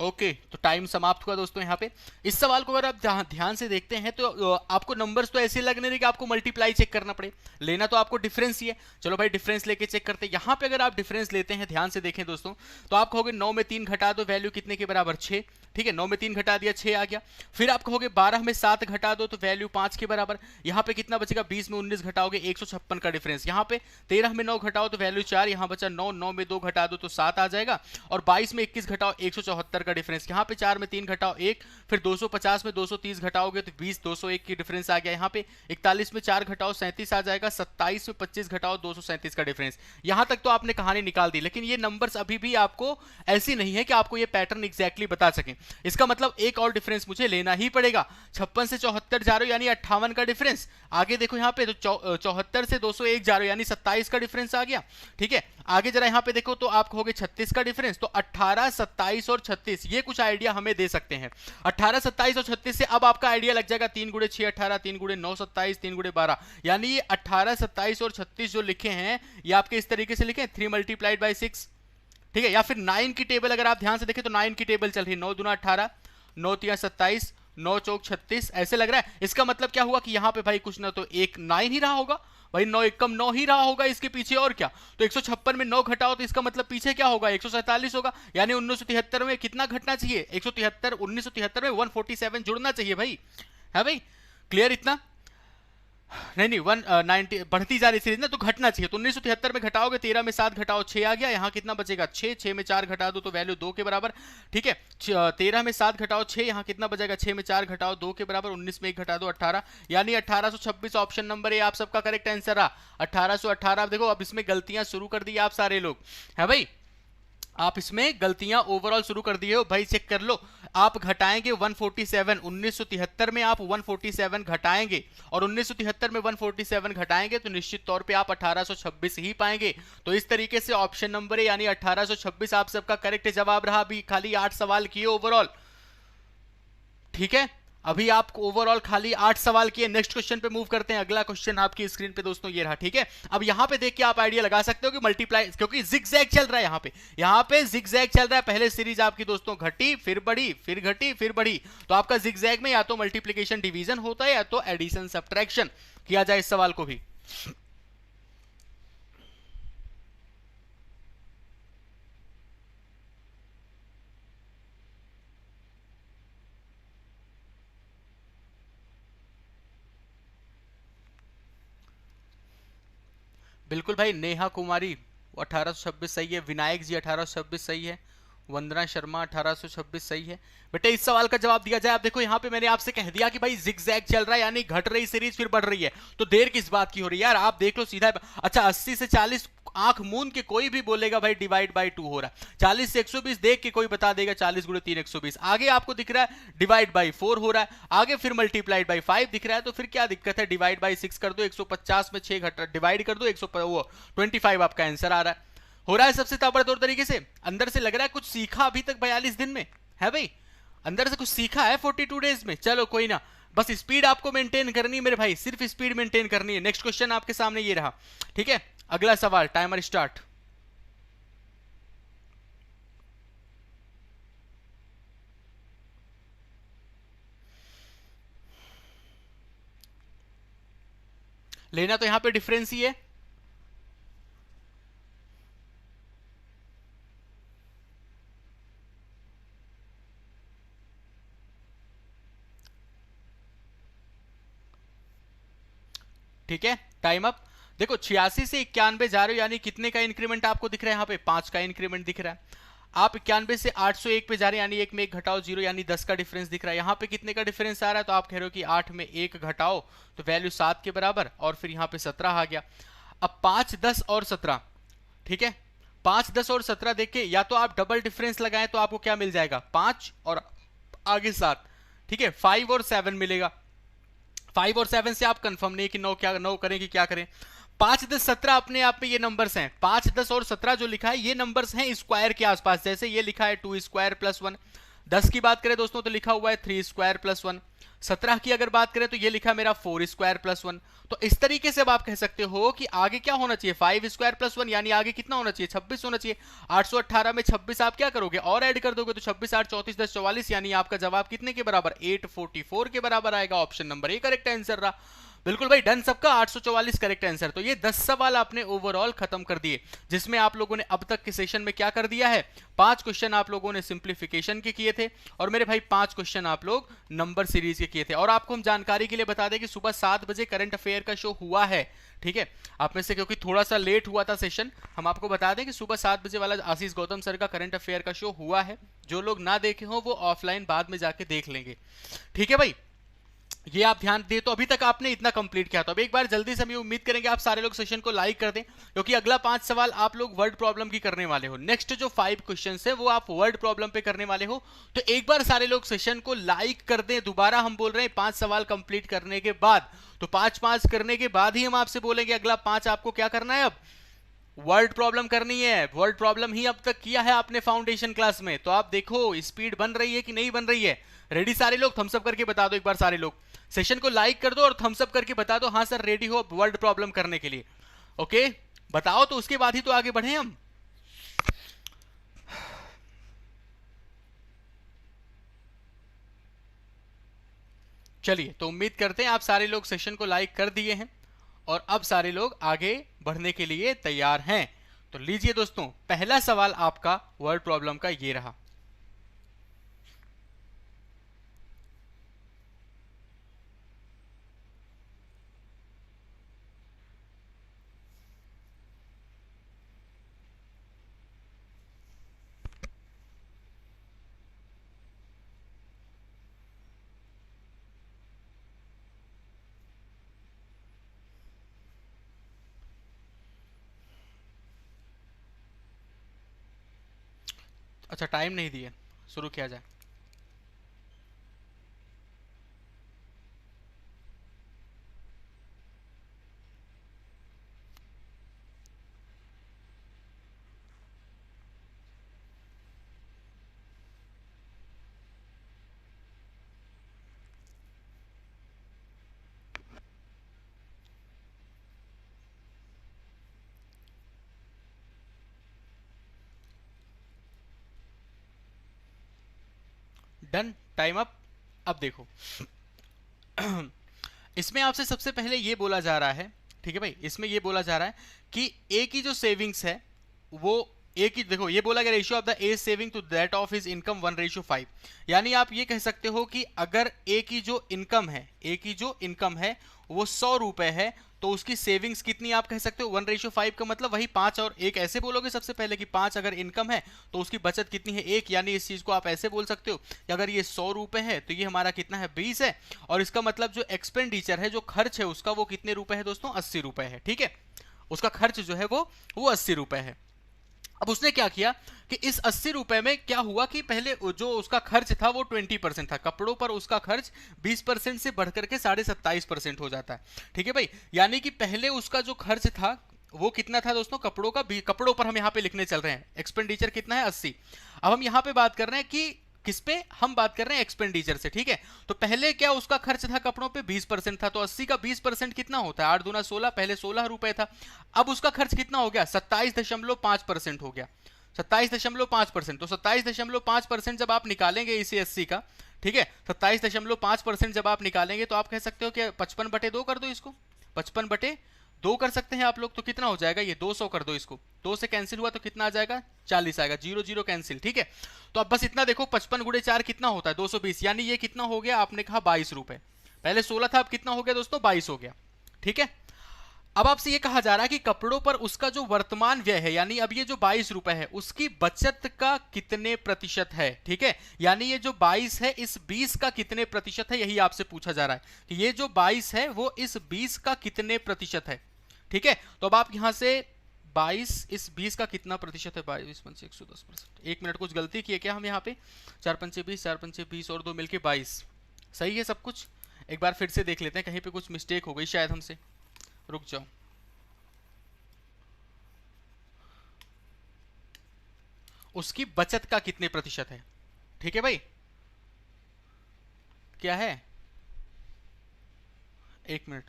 ओके तो टाइम समाप्त हुआ दोस्तों यहाँ पे। इस सवाल को अगर आप ध्यान से देखते हैं तो आपको नंबर्स तो ऐसे लगने देंगे कि आपको मल्टीप्लाई चेक करना पड़े, लेना तो आपको डिफरेंस ही है। चलो भाई डिफरेंस लेके चेक करते हैं। यहाँ पे अगर आप डिफरेंस लेते हैं, ध्यान से देखें दोस्तों, तो आप कहोगे 9 में 3 घटा दो, वैल्यू कितने के बराबर 6। ठीक है, 9 में 3 घटा दिया 6 आ गया। फिर आप कहोगे 12 में 7 घटा दो तो वैल्यू 5 के बराबर। यहाँ पे कितना बचेगा, 20 में 19 घटाओगे 156 का डिफरेंस। यहाँ पे 13 में 9 घटाओ तो वैल्यू 4, यहाँ बचा 9, 9 में 2 घटा दो तो 7 आ जाएगा। और 22 में 21 घटाओ 174 का डिफरेंस। यहाँ पे 4 में 3 घटाओ 1, फिर 250 में 230 घटाओगे तो 20, 201 की डिफरेंस आ गया। यहाँ पे 41 में 4 घटाओ 37 आ जाएगा। 27 में 25 घटाओ 237 का डिफरेंस। यहाँ तक तो आपने कहानी निकाल दी, लेकिन ये नंबर्स अभी भी आपको ऐसी नहीं है कि आपको ये पैटर्न एग्जैक्टली बता सकें। इसका मतलब एक और डिफरेंस मुझे लेना ही पड़ेगा। 56 से 74 जा रहे हो यानी 58 का डिफरेंस। आगे देखो यहाँ पे तो 74 से 201 जा रहे हो यानी 27 का डिफरेंस आ गया। ठीक है, आगे जरा यहाँ पे देखो तो आप कहोगे 36 का डिफरेंस। तो 18, 27 और 36 ये कुछ आइडिया हमें दे सकते हैं। 18, 27 और 36 से अब आपका आइडिया लग जाएगा 3 गुणे 6 18, 3 गुणे 9 27, 3 गुणे 12, यानी ये 18, 27 और 36 जो लिखे हैं ये आपके इस तरीके से लिखे 3 मल्टीप्लाइड बाई 6। ठीक है, या फिर 9 की टेबल अगर आप ध्यान से देखें तो 9 की टेबल चल रही है 9 दूना 18, 9 तिया 27, 9 चौक 36 ऐसे लग रहा है। इसका मतलब क्या हुआ कि यहाँ पे भाई कुछ ना तो एक 9 ही रहा होगा भाई, 9 एक कम 9 ही रहा होगा इसके पीछे, और क्या। तो 156 में 9 घटाओ तो इसका मतलब पीछे क्या होगा 147 होगा, यानी 1973 में कितना घटना चाहिए 173, 1973 में 147 जुड़ना चाहिए भाई, है भाई क्लियर इतना। नहीं 190 बढ़ती जा रही सीरीज ना, तो घटना चाहिए। तो 1973 में घटाओगे 13 में 7 घटाओ 6 आ गया। यहाँ कितना बचेगा 6, 6 में 4 घटा दो तो वैल्यू 2 के बराबर। ठीक है, 13 में 7 घटाओ 6, यहाँ कितना बचेगा 6 में 4 घटाओ 2 के बराबर। 19 में 1 घटा दो 18, यानी 1826 ऑप्शन नंबर ए आप सबका करेक्ट आंसर रहा। 1818। देखो अब इसमें गलतियां शुरू कर दी आप सारे लोग, है भाई, आप इसमें गलतियां ओवरऑल शुरू कर दिए हो भाई, चेक कर लो। आप घटाएंगे 147, 1973 में आप 147 घटाएंगे और 1973 में 147 घटाएंगे तो निश्चित तौर पे आप 1826 ही पाएंगे। तो इस तरीके से ऑप्शन नंबर है यानी 1826 आप सबका करेक्ट जवाब रहा। अभी खाली 8 सवाल किए ओवरऑल, ठीक है, अभी आप ओवरऑल खाली 8 सवाल किए। नेक्स्ट क्वेश्चन पे मूव करते हैं। अगला क्वेश्चन आपकी स्क्रीन पे दोस्तों ये रहा, ठीक है। अब यहां पे देख के आप आइडिया लगा सकते हो कि मल्टीप्लाई, क्योंकि जिगजैग चल रहा है यहां पे जिगजैग चल रहा है। पहले सीरीज आपकी दोस्तों घटी फिर बढ़ी, फिर घटी फिर बढ़ी। तो आपका जिगजैग में या तो मल्टीप्लीकेशन डिवीजन होता है या तो एडिशन सब्ट्रैक्शन किया जाए इस सवाल को भी। बिल्कुल भाई, नेहा कुमारी 1826 सही है, विनायक जी 1826 सही है, वंदना शर्मा 1826 सही है। बेटे इस सवाल का जवाब दिया जाए। आप देखो यहाँ पे मैंने आपसे कह दिया कि भाई जिगजैग चल रहा है यानी घट रही सीरीज फिर बढ़ रही है, तो देर किस बात की हो रही है यार, आप देख लो सीधा। अच्छा 80 से 40 आंख मूंद के कोई भी बोलेगा भाई डिवाइड बाय 2 हो रहा है। 40 से 120 देख के कोई बता देगा 40 गुणे 3 120। आगे आपको दिख रहा है डिवाइड बाय 4 हो रहा है, आगे फिर मल्टीप्लाइड बाय 5 दिख रहा है, तो फिर क्या दिक्कत है, डिवाइड बाय 6 कर दो, 150 में 6 घटा डिवाइड कर दो, 125 आपका आंसर आ रहा है। हो रहा है सबसे ताबड़तोड़ तरीके से। अंदर से लग रहा है कुछ सीखा अभी तक 42 दिन में, है भाई, अंदर से कुछ सीखा है 42 डेज में। चलो कोई ना, बस स्पीड आपको मेंटेन करनी है मेरे भाई, सिर्फ स्पीड मेंटेन करनी है। नेक्स्ट क्वेश्चन आपके सामने ये रहा, ठीक है। अगला सवाल, टाइमर स्टार्ट। लेना तो यहां पे डिफरेंस ही है, ठीक है। Time up. देखो 86 से 91 जा रहे हो यानी कितने का इंक्रीमेंट आपको दिख रहा है, यहाँ पे 5 का इंक्रीमेंट दिख रहा है। आप 91 से 801 पे जा रहे हैं यानी 1 में 1 घटाओ 0 यानी 10 का डिफरेंस दिख रहा है। यहाँ पे कितने का डिफरेंस आ रहा है, तो आप कह रहे हो कि 8 में 1 घटाओ तो वैल्यू 7 के बराबर, और फिर यहाँ पे 17 आ गया। अब 5, 10 और 17, ठीक है, 5, 10 और 17 देख के या तो आप डबल डिफरेंस लगाएं तो आपको क्या मिल जाएगा 5 और आगे 7, ठीक है, 5 और 7 मिलेगा। 5 और 7 से आप कंफर्म नहीं कि 9 क्या 9 करें कि क्या करें। 5, 10, 17 अपने आप में ये नंबर्स हैं। 5, 10 और 17 जो लिखा है ये नंबर्स हैं स्क्वायर के आसपास, जैसे ये लिखा है 2 स्क्वायर प्लस 1। 10 की बात करें दोस्तों तो लिखा हुआ है 3 स्क्वायर प्लस 1। 17 की अगर बात करें तो ये लिखा मेरा 4 स्क्वायर प्लस 1। तो इस तरीके से अब आप कह सकते हो कि आगे क्या होना चाहिए, 5 स्क्वायर प्लस 1, यानी आगे कितना होना चाहिए, 26 होना चाहिए। 818 में 26 आप क्या करोगे और ऐड कर दोगे, तो 26 8 34 10 44, यानी आपका जवाब कितने के बराबर, 844 के बराबर आएगा। Option number A correct answer रहा। बिल्कुल भाई डन सबका, 844 करेक्ट आंसर। तो ये 10 सवाल आपने ओवरऑल खत्म कर दिए, जिसमें आप लोगों ने अब तक के सेशन में क्या कर दिया है, 5 क्वेश्चन आप लोगों ने सिंप्लीफिकेशन के किए थे, और मेरे भाई 5 क्वेश्चन आप लोग नंबर सीरीज के किए थे। और आपको हम जानकारी के लिए बता दें कि सुबह 7 बजे करंट अफेयर का शो हुआ है, ठीक है। आप में से क्योंकि थोड़ा सा लेट हुआ था सेशन, हम आपको बता दें कि सुबह 7 बजे वाला आशीष गौतम सर का करंट अफेयर का शो हुआ है। जो लोग ना देखे हो वो ऑफलाइन बाद में जाके देख लेंगे, ठीक है भाई। ये आप ध्यान दे। तो अभी तक आपने इतना कंप्लीट किया, तो अब एक बार जल्दी से हम ये उम्मीद करेंगे आप सारे लोग सेशन को लाइक कर दें, क्योंकि अगला 5 सवाल आप लोग वर्ड प्रॉब्लम की करने वाले हो। नेक्स्ट जो 5 क्वेश्चन है वो आप वर्ड प्रॉब्लम पे करने वाले हो। तो एक बार सारे लोग सेशन को लाइक कर दें। दोबारा हम बोल रहे हैं 5 सवाल कंप्लीट करने के बाद, तो 5 करने के बाद ही हम आपसे बोलेंगे अगला 5 आपको क्या करना है, अब वर्ड प्रॉब्लम करनी है। वर्ड प्रॉब्लम ही अब तक किया है आपने फाउंडेशन क्लास में, तो आप देखो स्पीड बन रही है कि नहीं बन रही है। रेडी सारे लोग, थम्स अप करके बता दो एक बार सारे लोग, सेशन को लाइक कर दो और थम्स अप करके बता दो हाँ सर रेडी हो वर्ड प्रॉब्लम करने के लिए। ओके बताओ, तो उसके बाद ही तो आगे बढ़े हम। चलिए, तो उम्मीद करते हैं आप सारे लोग सेशन को लाइक कर दिए हैं और अब सारे लोग आगे बढ़ने के लिए तैयार हैं। तो लीजिए दोस्तों, पहला सवाल आपका वर्ड प्रॉब्लम का ये रहा। अच्छा टाइम नहीं दिए, शुरू किया जाए। Done, time up. अब देखो इसमें आपसे सबसे पहले ये बोला जा रहा है, ठीक है भाई, इसमें ये बोला जा रहा है कि ए की जो सेविंग्स है वो ए की, देखो ये बोला गया ratio of the a saving to that of his income 1:5, यानी आप ये कह सकते हो कि अगर ए की जो इनकम है, ए की जो इनकम है वो 100 रुपए है, तो उसकी सेविंग्स कितनी आप कह सकते हो 1:5 का मतलब वही 5 और 1 ऐसे बोलोगे सबसे पहले कि 5 अगर इनकम है तो उसकी बचत कितनी है 1, यानी इस चीज को आप ऐसे बोल सकते हो कि अगर ये 100 रुपए है तो ये हमारा कितना है 20 है, और इसका मतलब जो एक्सपेंडिचर है, जो खर्च है उसका वो कितने रुपए है दोस्तों 80 रुपए है, ठीक है। उसका खर्च जो है वो 80 रुपए है। अब उसने क्या किया कि इस 80 रुपए में क्या हुआ कि पहले जो उसका खर्च था वो 20% था, कपड़ों पर उसका खर्च 20% से बढ़कर के 27.5% हो जाता है, ठीक है भाई। यानी कि पहले उसका जो खर्च था वो कितना था दोस्तों, कपड़ों का, कपड़ों पर हम यहाँ पे लिखने चल रहे हैं, एक्सपेंडिचर कितना है 80। अब हम यहाँ पे बात कर रहे हैं कि किस पे, हम बात कर रहे हैं एक्सपेंडिचर से, ठीक है। तो पहले क्या उसका खर्च था कपड़ों पे 20% था, तो 80 का 20% कितना होता है 8 दूना 16, पहले 16 रुपए था। अब उसका खर्च कितना हो गया 27.5% हो गया, 27.5%। तो 27.5% जब आप निकालेंगे इसे 80 का, ठीक है, 27.5% जब आप निकालेंगे तो आप कह सकते हो कि 55/2 कर दो इसको, 55/2 कर सकते हैं आप लोग। तो कितना हो जाएगा ये 200 कर दो इसको, 2 से कैंसिल हुआ तो कितना आ जाएगा 40 आएगा, 0 0 कैंसिल, ठीक है। तो अब बस इतना देखो 55 गुणे 4 कितना होता है 220, यानी ये कितना हो गया आपने कहा 22 रुपए, पहले 16 था अब कितना हो गया दोस्तों 22 हो गया, ठीक है। अब आपसे ये कहा जा रहा है कि कपड़ों पर उसका जो वर्तमान व्यय है, यानी अब ये जो 22 रुपए है उसकी बचत का कितने प्रतिशत है, ठीक है। यानी ये जो 22 है इस 20 का कितने प्रतिशत है, यही आपसे पूछा जा रहा है कि ये जो 22 है वो इस 20 का कितने प्रतिशत है, ठीक है। तो अब आप यहां से 22 इस 20 का कितना प्रतिशत है, 22 पंचे 110%। 1 मिनट कुछ गलती की है क्या हम यहाँ पे, 4 पंचे 20, 4 पंचे 20 और 2 मिलके 22, सही है सब कुछ। एक बार फिर से देख लेते हैं, कहीं पे कुछ मिस्टेक हो गई शायद हमसे, रुक जाओ। उसकी बचत का कितने प्रतिशत है, ठीक है भाई, क्या है एक मिनट,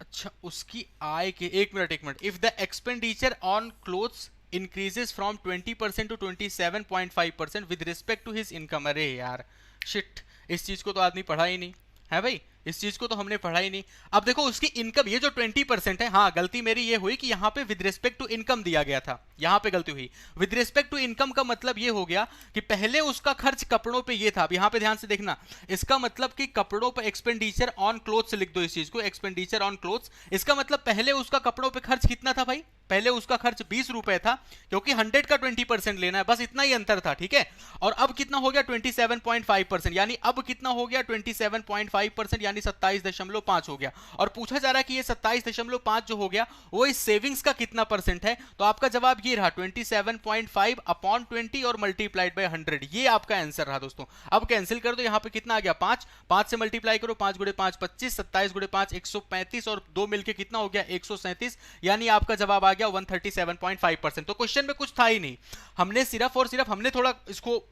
अच्छा उसकी आय के, एक minute, if the expenditure on clothes increases from 20% to 27.5% with respect to his income. अरे यार शिट, इस चीज को तो आदमी पढ़ा ही नहीं है भाई, इस चीज को तो हमने पढ़ा ही नहीं। अब देखो उसकी इनकम, ये जो 20% है, हाँ गलती मेरी ये हुई कि यहाँ पे विद रिस्पेक्ट टू इनकम दिया गया था, यहाँ पे गलती हुई। विद रिस्पेक्ट टू इनकम का मतलब ये हो गया कि पहले उसका खर्च कपड़ों पे ये था। अब यहाँ पे ध्यान से देखना, इसका मतलब कि कपड़ों पे एक्सपेंडिचर ऑन क्लोथ्स लिख दो इस चीज को, एक्सपेंडिचर ऑन क्लोथ्स। इसका मतलब पहले उसका कपड़ों पे खर्च कितना था भाई, पहले उसका खर्च 20 रुपए था, क्योंकि 100 का 20% लेना है, बस इतना ही अंतर था, ठीक है। और अब कितना हो गया 27.5%, यानी अब कितना हो गया 27.5%, यानी 27.5 हो गया। और पूछा जा रहा है कि ये 27.5 जो हो गया वो इस सेविंग्स का कितना परसेंट है, तो आपका जवाब ये रहा 27.5 अपॉन 20 और मल्टीप्लाइड बाय 100, ये आपका आंसर रहा दोस्तों। अब कैंसिल कर दो, यहां पे कितना आ गया 5, 5 से मल्टीप्लाई करो, 5 गुणे 5 25, 27 गुणे 5 135 और 2 मिलके कितना हो गया 137, यानी आपका जवाब आ गया 137.5%। तो क्वेश्चन में कुछ था ही नहीं, हमने सिर्फ और सिर्फ हमने थोड़ा इसको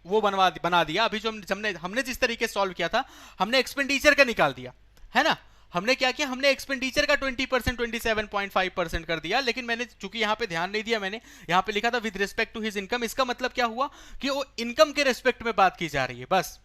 वो बना दिया। अभी जो हमने जिस तरीके से सॉल्व किया था, हमने एक्सपेंडिचर का निकाल दिया है ना। हमने क्या किया, हमने एक्सपेंडिचर का 20% 27.5% कर दिया, लेकिन मैंने चूंकि यहां पे ध्यान नहीं दिया, मैंने यहां पे लिखा था with respect to his income. इसका मतलब क्या हुआ कि वो इनकम के रेस्पेक्ट में बात की जा रही है, बस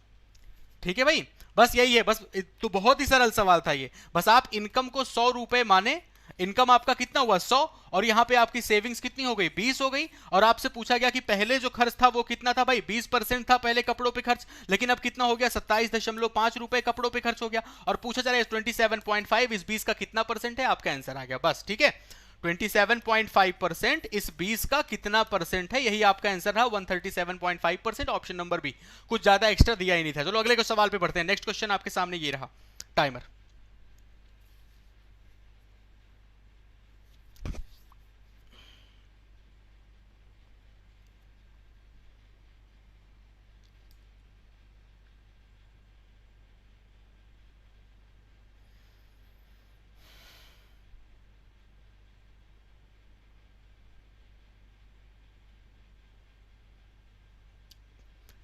ठीक है भाई, बस यही है, बस तो बहुत ही सरल सवाल था ये। बस आप इनकम को 100 रुपए माने, इनकम आपका कितना हुआ 100, और यहां पे आपकी सेविंग्स कितनी हो गई 20 हो गई। और आपसे पूछा गया कि पहले जो खर्च था वो कितना था भाई, 20% था पहले कपड़ों पे खर्च, लेकिन अब कितना हो गया 27.5 रुपए कपड़ों पे खर्च हो गया। और पूछा जा रहा है 27.5 इस 20 का कितना परसेंट है, आपका आंसर आ गया, बस ठीक है। 27.5% इस 20 का कितना परसेंट है, यही आपका आंसर रहा 137.5%, ऑप्शन नंबर बी। कुछ ज्यादा एक्स्ट्रा दिया ही नहीं था। चलो अगले को सवाल पे बढ़ते हैं। नेक्स्ट क्वेश्चन आपके सामने ये रहा, टाइमर।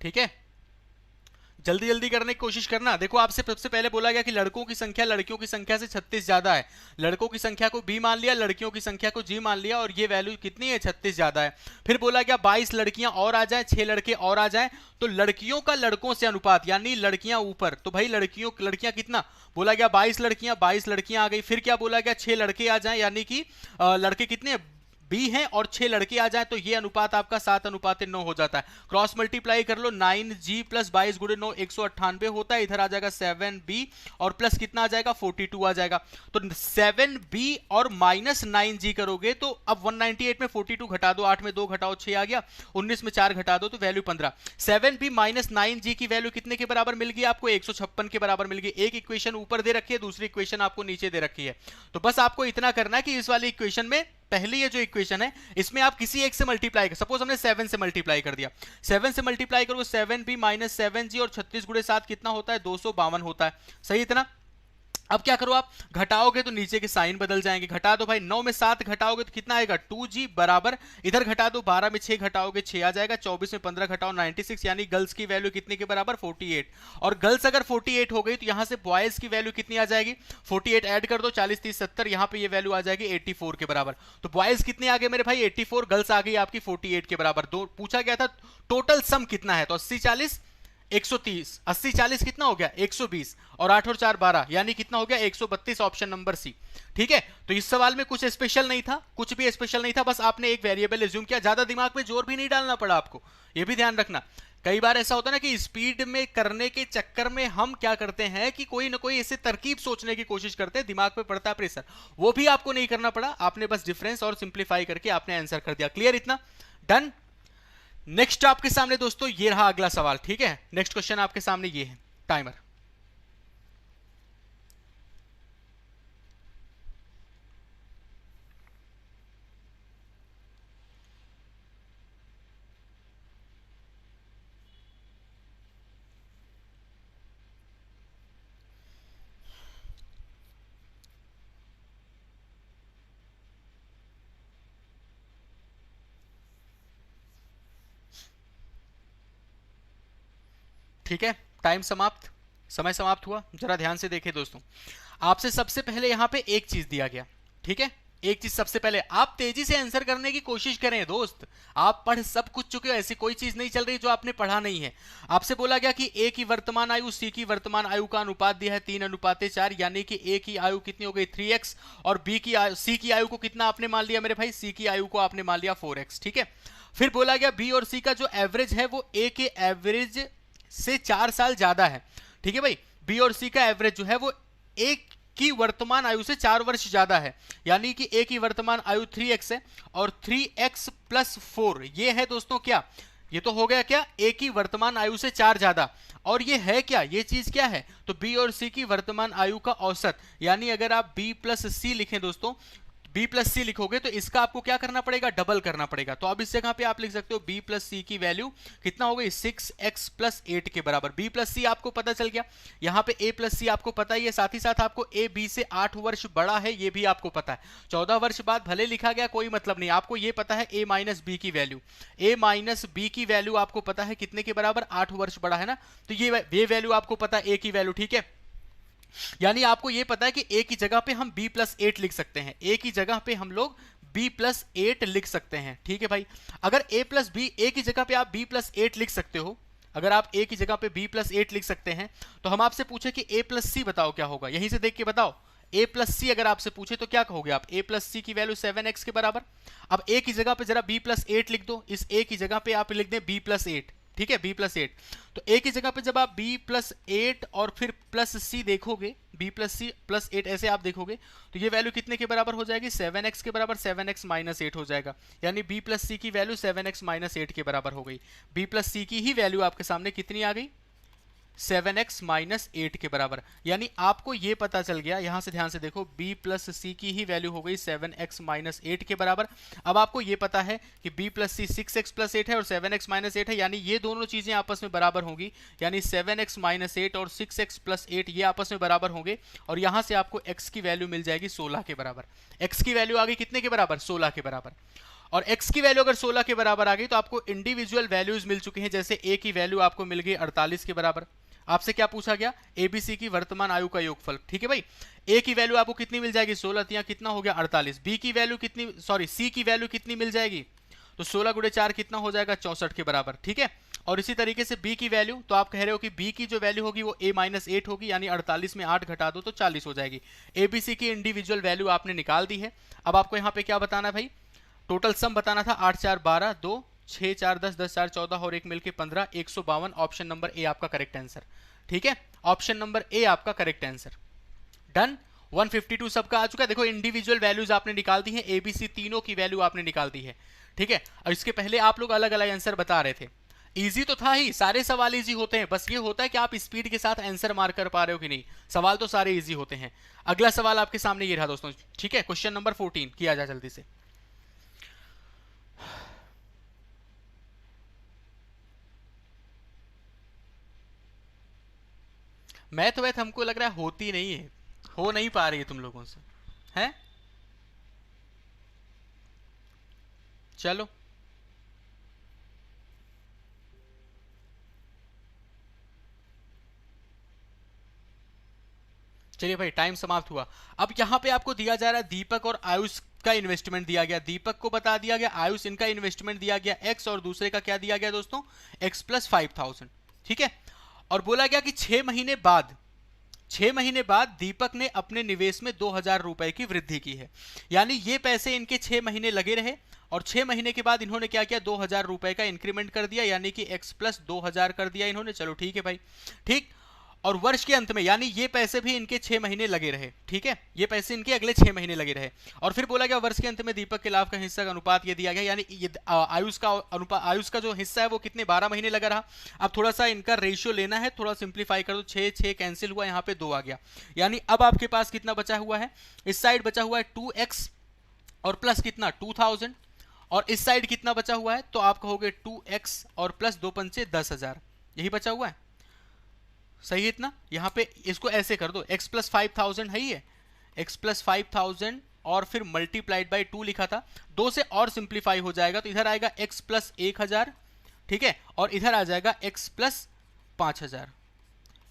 ठीक है, जल्दी जल्दी करने की कोशिश करना। देखो आपसे सबसे पहले बोला गया कि लड़कों की संख्या लड़कियों की संख्या से 36 ज्यादा है, लड़कों की संख्या को बी मान लिया, लड़कियों की संख्या को जी मान लिया, और ये वैल्यू कितनी है 36 ज्यादा है। फिर बोला गया 22 लड़कियां और आ जाए, 6 लड़के और आ जाए, तो लड़कियों का लड़कों से अनुपात, यानी लड़कियां ऊपर, तो भाई लड़कियां कितना बोला गया 22 लड़कियां आ गई। फिर क्या बोला गया 6 लड़के आ जाए, यानी कि लड़के कितने बी हैं और 6 लड़के आ जाए, तो ये अनुपात आपका 7:9 हो जाता है। क्रॉस मल्टीप्लाई कर लो, 9g प्लस 22 गुणे 9 198 होता है, इधर आ जाएगा 7b और प्लस कितना आ जाएगा 42 आ जाएगा। तो 7b और माइनस 9g करोगे तो अब 198 में 42 घटा दो, 8 में 2 घटाओ 6 आ गया, 19 में 4 घटा दो तो वैल्यू 15। 7b माइनस 9g की वैल्यू कितने के बराबर मिल गई आपको, 156 के बराबर मिल गई। एक इक्वेशन ऊपर दे रखी है, दूसरी इक्वेशन आपको नीचे दे रखी है। तो बस आपको इतना करना है कि इस वाली इक्वेशन में पहली ये जो इक्वेशन है इसमें आप किसी एक से मल्टीप्लाई कर, सपोज हमने 7 से मल्टीप्लाई कर दिया, 7 से मल्टीप्लाई करो 7b माइनस 7g और 36 गुणे 7 कितना होता है 252 होता है, सही इतना। अब क्या करो आप घटाओगे तो नीचे के साइन बदल जाएंगे, घटा दो भाई, 9 में 7 घटाओगे तो कितना आएगा 2g बराबर, इधर घटा दो 12 में 6 घटाओगे 6 आ जाएगा, 24 में 15 घटाओ 96, यानी गर्ल्स की वैल्यू कितने के बराबर 48। और गर्ल्स अगर 48 हो गई तो यहां से बॉयज की वैल्यू कितनी आ जाएगी 48 ऐड कर दो 40 30 70, यहां पे ये वैल्यू आ जाएगी 84 के बराबर। तो बॉयज कितने आ गए मेरे भाई 84, गर्ल्स आ गई आपकी 48 के बराबर। दो पूछा गया था टोटल सम कितना है, तो 80 40 130, 80 40 कितना हो गया 120, और 8 और 4 12, यानी कितना हो गया 132, ऑप्शन नंबर सी। ठीक है, तो इस सवाल में कुछ स्पेशल नहीं था, कुछ भी स्पेशल नहीं था, बस आपने एक वेरिएबल एज्यूम किया, ज्यादा दिमाग में जोर भी नहीं डालना पड़ा आपको, ये भी ध्यान रखना। कई बार ऐसा होता है ना कि स्पीड में करने के चक्कर में हम क्या करते हैं कि कोई ना कोई ऐसे तरकीब सोचने की कोशिश करते हैं, दिमाग पे पड़ता है प्रेशर, वो भी आपको नहीं करना पड़ा, आपने बस डिफरेंस और सिंप्लीफाई करके आपने आंसर कर दिया। क्लियर इतना, डन। नेक्स्ट आपके सामने दोस्तों ये रहा अगला सवाल, ठीक है। नेक्स्ट क्वेश्चन आपके सामने ये है, टाइमर। ठीक है, टाइम समाप्त, समय समाप्त हुआ। जरा ध्यान से देखें दोस्तों, आपसे सबसे पहले यहां पे एक चीज दिया गया, ठीक है, एक चीज सबसे पहले आप तेजी से आंसर करने की कोशिश करें दोस्त। आप पढ़ सब कुछ चुके हो, ऐसी कोई चीज नहीं चल रही जो आपने पढ़ा नहीं है। आपसे बोला गया कि ए की वर्तमान आयु सी की वर्तमान आयु का अनुपात दिया है 3:4, यानी कि ए की आयु कितनी हो गई 3x, और बी की आयु, सी की आयु को कितना आपने मान लिया मेरे भाई, सी की आयु को आपने मान लिया 4x, ठीक है। फिर बोला गया बी और सी का जो एवरेज है वो ए के एवरेज से 4 साल ज्यादा है, ठीक है भाई। बी और सी का एवरेज जो है वो ए की वर्तमान आयु से 4 वर्ष ज्यादा है, यानी कि ए की वर्तमान आयु 3x है और 3x + 4 ये है दोस्तों क्या, ये तो हो गया क्या, ए की वर्तमान आयु से 4 ज्यादा, और ये है क्या, ये चीज क्या है, तो बी और सी की वर्तमान आयु का औसत। यानी अगर आप b + c लिखें दोस्तों, b + c लिखोगे तो इसका आपको क्या करना पड़ेगा, डबल करना पड़ेगा। तो अब इस जगह पे आप लिख सकते हो b + c की वैल्यू कितना हो गई 6x + 8 के बराबर। b + c आपको पता चल गया, यहाँ पे a + c आपको पता ही है, साथ ही साथ आपको a b से 8 वर्ष बड़ा है ये भी आपको पता है। 14 वर्ष बाद भले लिखा गया कोई मतलब नहीं, आपको ये पता है a - b की वैल्यू, a - b की वैल्यू आपको पता है कितने के बराबर, 8 वर्ष बड़ा है ना, तो ये वैल्यू आपको पता है a की वैल्यू, ठीक है। यानी आपको यह पता है कि a की जगह पे हम b + 8 लिख सकते हैं, a की जगह पे हम लोग b + 8 लिख सकते हैं, ठीक है भाई। अगर a की जगह पे आप b + 8 लिख सकते हो, अगर आप a की जगह पे b + 8 लिख सकते हैं, तो हम आपसे पूछे कि a + c बताओ क्या होगा, यहीं से देख के बताओ। a + c अगर आपसे पूछे तो क्या कहोगे आप, a + c की वैल्यू 7x के बराबर। अब a की जगह पे जरा b + 8 लिख दो, इस a की जगह पे आप लिख दें b + 8, ठीक है, b + 8। तो a की जगह पे जब आप b + 8 और फिर प्लस c देखोगे, b + c + 8 ऐसे आप देखोगे, तो ये वैल्यू कितने के बराबर हो जाएगी, 7x के बराबर, 7x - 8 हो जाएगा। यानी b + c की वैल्यू 7x - 8 के बराबर हो गई। b + c की ही वैल्यू आपके सामने कितनी आ गई, 7x - 8 के बराबर। यानी आपको ये पता चल गया, यहां से ध्यान से देखो, b + c की ही वैल्यू हो गई 7x - 8 के बराबर। अब आपको ये पता है कि b + c 6x + 8 है और 7x - 8 है, यानी ये दोनों चीजें आपस में बराबर होंगी, यानी 7x - 8 और 6x + 8 ये आपस में बराबर होंगे, और यहां से आपको x की वैल्यू मिल जाएगी 16 के बराबर। x की वैल्यू आ गई कितने के बराबर, 16 के बराबर। और x की वैल्यू अगर 16 के बराबर आ गई तो आपको इंडिविजुअल वैल्यूज मिल चुकी हैं, जैसे a की वैल्यू आपको मिल गई 48 के बराबर। आपसे क्या पूछा गया, ABC की वर्तमान आयु का योगफल, ठीक है भाई। A की वैल्यू आपको कितनी मिल जाएगी, 16 कितना हो गया 48। B की वैल्यू कितनी, सॉरी C की वैल्यू कितनी मिल जाएगी, तो 16 × 4 कितना हो जाएगा 64 के बराबर, ठीक है। और इसी तरीके से B की वैल्यू, तो आप कह रहे हो कि B की जो वैल्यू होगी वो a - 8 होगी, यानी 48 में 8 घटा दो तो 40 हो जाएगी। ABC की इंडिविजुअल वैल्यू आपने निकाल दी है। अब आपको यहाँ पे क्या बताना है भाई, टोटल सम बताना था, 8 4 12, 2 6 4 10, 10 4 14 और 1 मिलके 15, 152। ऑप्शन नंबर ए आपका करेक्ट आंसर, ठीक है, ऑप्शन नंबर ए आपका करेक्ट आंसर। डन, 152 सबका आ चुका है। देखो इंडिविजुअल वैल्यूज आपने निकाल दी है, एबीसी तीनों की वैल्यू आपने निकाल दी है, ठीक है। और इसके पहले आप लोग अलग अलग आंसर बता रहे थे, इजी तो था ही, सारे सवाल इजी होते हैं, बस ये होता है कि आप स्पीड के साथ आंसर मार कर पा रहे हो कि नहीं। सवाल तो सारे इजी होते हैं। अगला सवाल आपके सामने ये रहा दोस्तों, ठीक है, क्वेश्चन नंबर 14 किया जाए जल्दी से। मैथ वैथ हमको लग रहा है होती नहीं है, हो नहीं पा रही है तुम लोगों से, हैं? चलो चलिए भाई, टाइम समाप्त हुआ। अब यहां पे आपको दिया जा रहा है दीपक और आयुष का इन्वेस्टमेंट दिया गया, दीपक को बता दिया गया, आयुष इनका इन्वेस्टमेंट दिया गया x, और दूसरे का क्या दिया गया दोस्तों, x + 5000, ठीक है। और बोला गया कि 6 महीने बाद, 6 महीने बाद दीपक ने अपने निवेश में 2000 रुपए की वृद्धि की है। यानी ये पैसे इनके 6 महीने लगे रहे, और 6 महीने के बाद इन्होंने क्या किया, 2000 रुपए का इंक्रीमेंट कर दिया, यानी कि x + 2000 कर दिया इन्होंने। चलो ठीक है भाई, ठीक। और वर्ष के अंत में, यानी ये पैसे भी इनके 6 महीने लगे रहे, ठीक है, ये पैसे इनके अगले 6 महीने लगे रहे। और फिर बोला गया वर्ष के अंत में दीपक के लाभ का हिस्सा का अनुपात ये दिया गया, यानी ये आयुष का अनुपात, आयुष का जो हिस्सा है वो कितने 12 महीने लगा रहा। अब थोड़ा सा इनका रेशियो लेना है, थोड़ा सिंप्लीफाई कर दो, 6 6 कैंसिल हुआ, यहाँ पे 2 आ गया। यानी अब आपके पास कितना बचा हुआ है, इस साइड बचा हुआ है 2x और प्लस कितना 2000, और इस साइड कितना बचा हुआ है, तो आप कहोगे 2x और प्लस 2 पंचे 10,000, यही बचा हुआ है, सही है इतना। यहां पे इसको ऐसे कर दो, x + 5000 है ही है, x + 5000 और फिर मल्टीप्लाइड बाई 2 लिखा था, 2 से और सिंप्लीफाई हो जाएगा, तो इधर आएगा x + 1000, ठीक है, और इधर आ जाएगा x + 5000,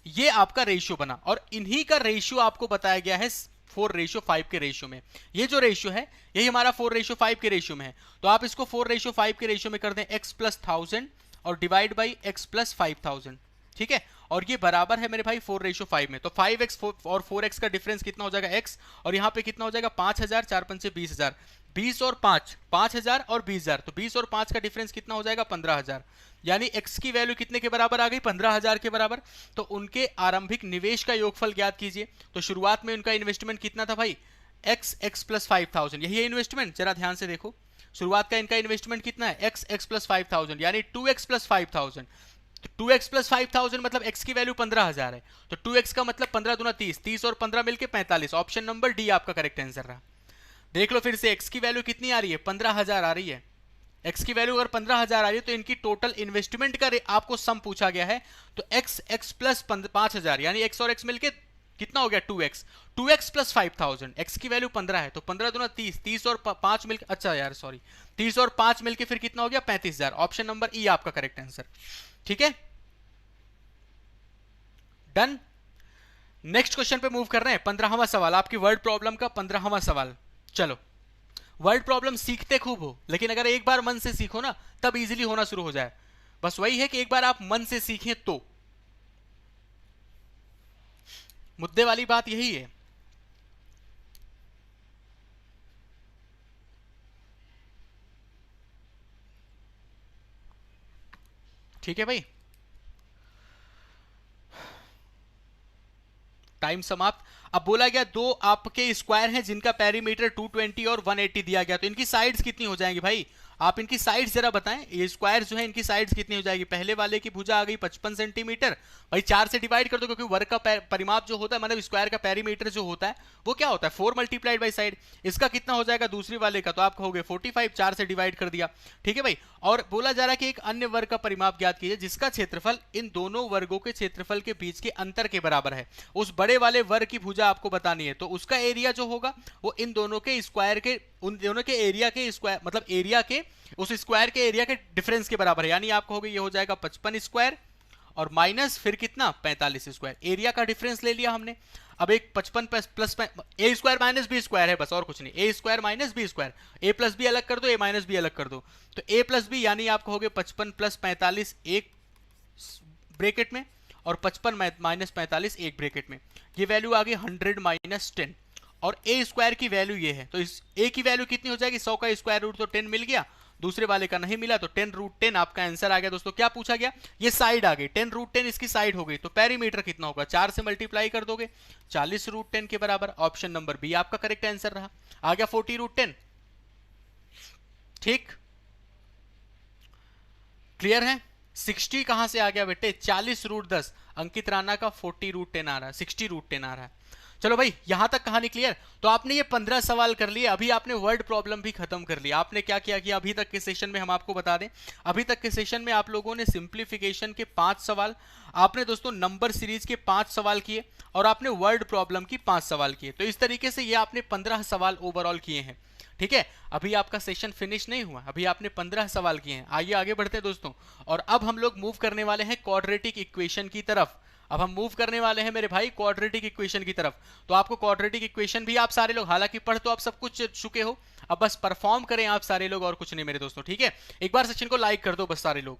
ये आपका रेशियो बना, और इन्हीं का रेशियो आपको बताया गया है 4:5 के रेशियो में। ये जो रेशियो है यही हमारा 4:5 के रेशियो में है। तो आप इसको 4:5 के रेशियो में कर दें x प्लस 1000 और डिवाइड बाई x प्लस 5000, ठीक है। और ये बराबर है मेरे भाई 4:5 में। तो 5x और 4x का डिफरेंस कितना हो जाएगा x, और यहाँ पे कितना हो जाएगा 5000, 4 पंचे 20,000, 20 और 5 5000 और 20,000, तो 20 और 5 का डिफरेंस कितना हो जाएगा 15,000। यानी x की वैल्यू कितने के बराबर आ गई 15,000 के बराबर। तो उनके आरंभिक निवेश का योगफल ज्ञात कीजिए। तो शुरुआत में उनका इन्वेस्टमेंट कितना था भाई x प्लस 5000, यही है इन्वेस्टमेंट, जरा ध्यान से देखो। शुरुआत का इनका इन्वेस्टमेंट कितना है x प्लस 5000, यानी 2x प्लस 5000। तो 2x प्लस 5000 मतलब x की वैल्यू 15,000 है, तो 2x का मतलब 15 दूना 30, 30 और 15 मिलके 45। ऑप्शन नंबर डी आपका करेक्ट आंसर रहा। देख लो फिर से, x की वैल्यू कितनी आ रही है 15,000 आ रही है। x की वैल्यू अगर 15,000 आ रही है तो इनकी टोटल इन्वेस्टमेंट का आपको सम पूछा गया है। तो x प्लस 5,000, यानी x और x मिलके कितना हो गया 2x, 2x प्लस 5,000, x की वैल्यू 15 है, तो 15 दूना 30, 30 और 5 मिलकर, अच्छा यार सॉरी, 30 और 5 मिलके फिर कितना हो गया 35,000। ऑप्शन नंबर ई आपका करेक्ट आंसर, ठीक है। डन। नेक्स्ट क्वेश्चन पे मूव कर रहे हैं। 15वां सवाल, आपकी वर्ड प्रॉब्लम का 15वां सवाल। चलो, वर्ड प्रॉब्लम सीखते खूब हो, लेकिन अगर एक बार मन से सीखो ना तब इजीली होना शुरू हो जाए। बस वही है कि एक बार आप मन से सीखें तो, मुद्दे वाली बात यही है। ठीक है भाई, टाइम समाप्त। अब बोला गया दो आपके स्क्वायर हैं जिनका पेरीमीटर 220 और 180 दिया गया, तो इनकी साइड्स कितनी हो जाएंगी भाई, आप इनकी साइड्स जरा बताएं। ये स्क्वायर जो है इनकी साइड्स कितनी हो जाएगी। पहले वाले की भुजा आ गई 55 सेंटीमीटर, भाई 4 से डिवाइड कर दो, क्योंकि वर्ग का परिमाप जो होता है, मतलब स्क्वायर का पेरीमीटर जो होता है वो क्या होता है 4 मल्टीप्लाइड बाई साइड। इसका कितना हो जाएगा दूसरी वाले का, तो आप कहोगे 45, 4 से डिवाइड कर दिया, ठीक है भाई। और बोला जा रहा है कि एक अन्य वर्ग का परिमाप ज्ञात कीजिए जिसका क्षेत्रफल इन दोनों वर्गों के क्षेत्रफल के बीच के अंतर के बराबर है। उस बड़े वाले वर्ग की भुजा आपको बतानी है, तो उसका एरिया जो होगा वो इन दोनों के स्क्वायर के, उन दोनों के एरिया के स्क्वायर, मतलब एरिया के उस स्क्वायर के एरिया के डिफरेंस के बराबर है। यानी आपको हो गई ये हो जाएगा 55 स्क्वायर और माइनस फिर कितना 45 स्क्वायर, एरिया का डिफरेंस ले लिया हमने। अब एक 55 प्लस ए स्क्वायर माइनस बी स्क्वायर है, बस और कुछ नहीं, ए स्क्वायर माइनस बी स्क्वायर, ए प्लस बी अलग कर दो, ए माइनस बी अलग कर दो, तो ए प्लस बी, यानी आप कहोगे 55 प्लस 45 एक ब्रेकेट में और 55 माइनस 45 एक ब्रेकेट में। ये वैल्यू आ गई 100 माइनस 10, और ए स्क्वायर की वैल्यू ये है, तो इस ए की वैल्यू कितनी हो जाएगी 100 का स्क्वायर रूट तो 10 मिल गया, दूसरे वाले का नहीं मिला, तो 10 रूट 10 आपका आंसर आ गया। दोस्तों क्या पूछा गया, ये साइड आ गई 10 रूट 10 इसकी साइड हो गई, तो पेरीमीटर कितना होगा 4 से मल्टीप्लाई कर दोगे 40 रूट 10 के बराबर। ऑप्शन नंबर बी आपका करेक्ट आंसर रहा, आ गया 40 रूट 10। ठीक, क्लियर है। 60 कहां से आ गया बेटे 40 रूट 10, अंकित राणा का 40 रूट 10 आ रहा है, 60 रूट 10 आ रहा है। चलो भाई यहां तक कहानी क्लियर। तो आपने ये 15 सवाल कर लिए, अभी आपने वर्ड प्रॉब्लम भी खत्म कर लिया। आपने क्या किया कि अभी तक के सेशन में हम आपको बता दें, अभी तक के सेशन में आप लोगों ने सिंप्लीफिकेशन के 5 सवाल, आपने दोस्तों नंबर सीरीज के 5 सवाल किए, और आपने वर्ड प्रॉब्लम की 5 सवाल किए। तो इस तरीके से ये आपने 15 सवाल ओवरऑल किए हैं, ठीक है। अभी आपका सेशन फिनिश नहीं हुआ, अभी आपने 15 सवाल किए हैं। आइए आगे बढ़ते हैं दोस्तों, और अब हम लोग मूव करने वाले हैं क्वाड्रेटिक इक्वेशन की तरफ। अब हम मूव करने वाले हैं मेरे भाई क्वाड्रेटिक इक्वेशन की तरफ। तो आपको क्वाड्रेटिक इक्वेशन भी आप सारे लोग, हालांकि पढ़ तो आप सब कुछ चुके हो, अब बस परफॉर्म करें आप सारे लोग, और कुछ नहीं मेरे दोस्तों, ठीक है। एक बार सेशन को लाइक कर दो बस सारे लोग।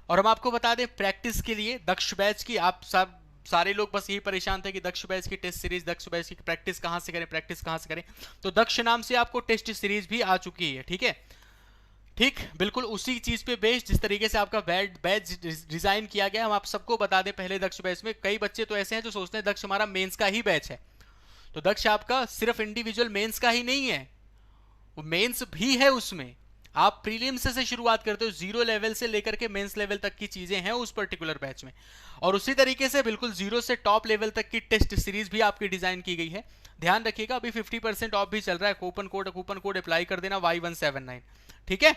और हम आपको बता दें प्रैक्टिस के लिए दक्ष बैच की, आप सब सारे लोग बस यही परेशान थे कि दक्ष बैच की टेस्ट सीरीज, दक्ष बैच की प्रैक्टिस कहां से करें, प्रैक्टिस कहां से करें। तो दक्ष नाम से आपको टेस्ट सीरीज भी आ चुकी है, ठीक है। ठीक, बिल्कुल उसी चीज पे बेस्ड जिस तरीके से आपका बैच डिजाइन किया गया, हम आप सबको बता दें पहले दक्ष बैच में कई बच्चे तो ऐसे हैं जो सोचते हैं दक्ष हमारा मेंस का ही बैच है। तो दक्ष आपका सिर्फ इंडिविजुअल मेंस का ही नहीं है, वो मेंस भी है उसमें। आप प्रीलिम्स से शुरुआत करते हो, जीरो लेवल से लेकर के मेंस लेवल तक की चीजें हैं उस पर्टिकुलर बैच में, और उसी तरीके से बिल्कुल जीरो से टॉप लेवल तक की टेस्ट सीरीज भी आपकी डिजाइन की गई है। ध्यान रखिएगा अभी 50% ऑफ भी चल रहा है, कूपन कोड अप्लाई कर देना Y179, ठीक है।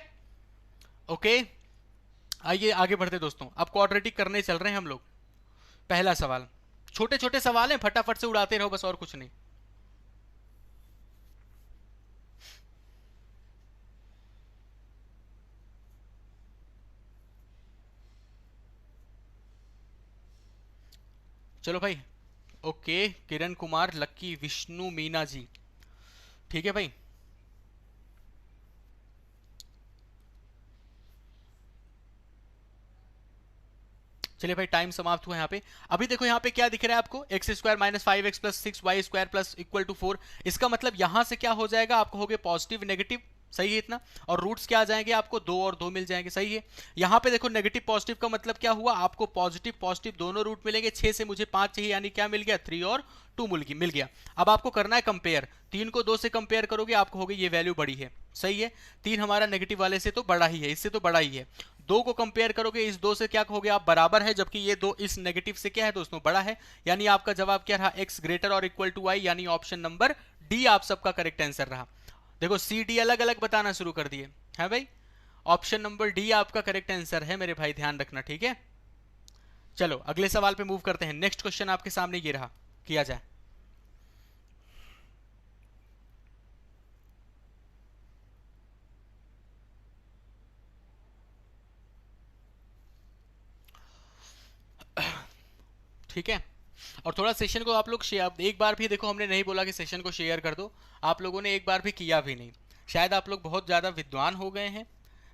ओके, आइए आगे बढ़ते दोस्तों। अब क्वाड्रेटिक करने चल रहे हैं हम लोग। पहला सवाल, छोटे छोटे सवाल हैं, फटाफट से उड़ाते रहो बस, और कुछ नहीं। चलो भाई, ओके, किरण कुमार, लक्की, विष्णु, मीना जी, ठीक है भाई। चलिए भाई, टाइम समाप्त हुआ यहाँ पे। अभी देखो यहाँ पे क्या दिख रहा है आपको, X square minus 5x plus 6y square plus equal to 4। इसका मतलब यहाँ से क्या हो जाएगा, आपको हो गया पॉजिटिव नेगेटिव, सही है इतना। और रूट्स क्या आ जाएंगे, आपको 2 और 2 मिल जाएंगे, सही है। यहाँ पे देखो नेगेटिव पॉजिटिव का मतलब क्या हुआ, आपको पॉजिटिव पॉजिटिव दोनों रूट मिलेंगे। 6 से मुझे 5 चाहिए, यानी क्या मिल गया, 3 और 2 मिल गया। अब आपको करना है कंपेयर, 3 को 2 से कंपेयर करोगे, आपको होगी ये वैल्यू बड़ी है, सही है। 3 हमारा नेगेटिव वाले से तो बड़ा ही है, इससे तो बड़ा ही है। 2 को कंपेयर करोगे इस 2 से, क्या कहोगे आप, बराबर है, जबकि ये 2 इस नेगेटिव से क्या है दोस्तों, बड़ा है। यानी आपका जवाब क्या रहा, x ग्रेटर और इक्वल टू y, यानी ऑप्शन नंबर डी आप सबका करेक्ट आंसर रहा। देखो सी डी अलग अलग बताना शुरू कर दिए है भाई। ऑप्शन नंबर डी आपका करेक्ट आंसर है मेरे भाई, ध्यान रखना, ठीक है। चलो अगले सवाल पे मूव करते हैं। नेक्स्ट क्वेश्चन आपके सामने ये रहा, किया जाए। ठीक है, और थोड़ा सेशन को आप लोग शेयर, एक बार भी देखो हमने नहीं बोला कि सेशन को शेयर कर दो, आप लोगों ने एक बार भी किया भी नहीं। शायद आप लोग बहुत ज़्यादा विद्वान हो गए हैं,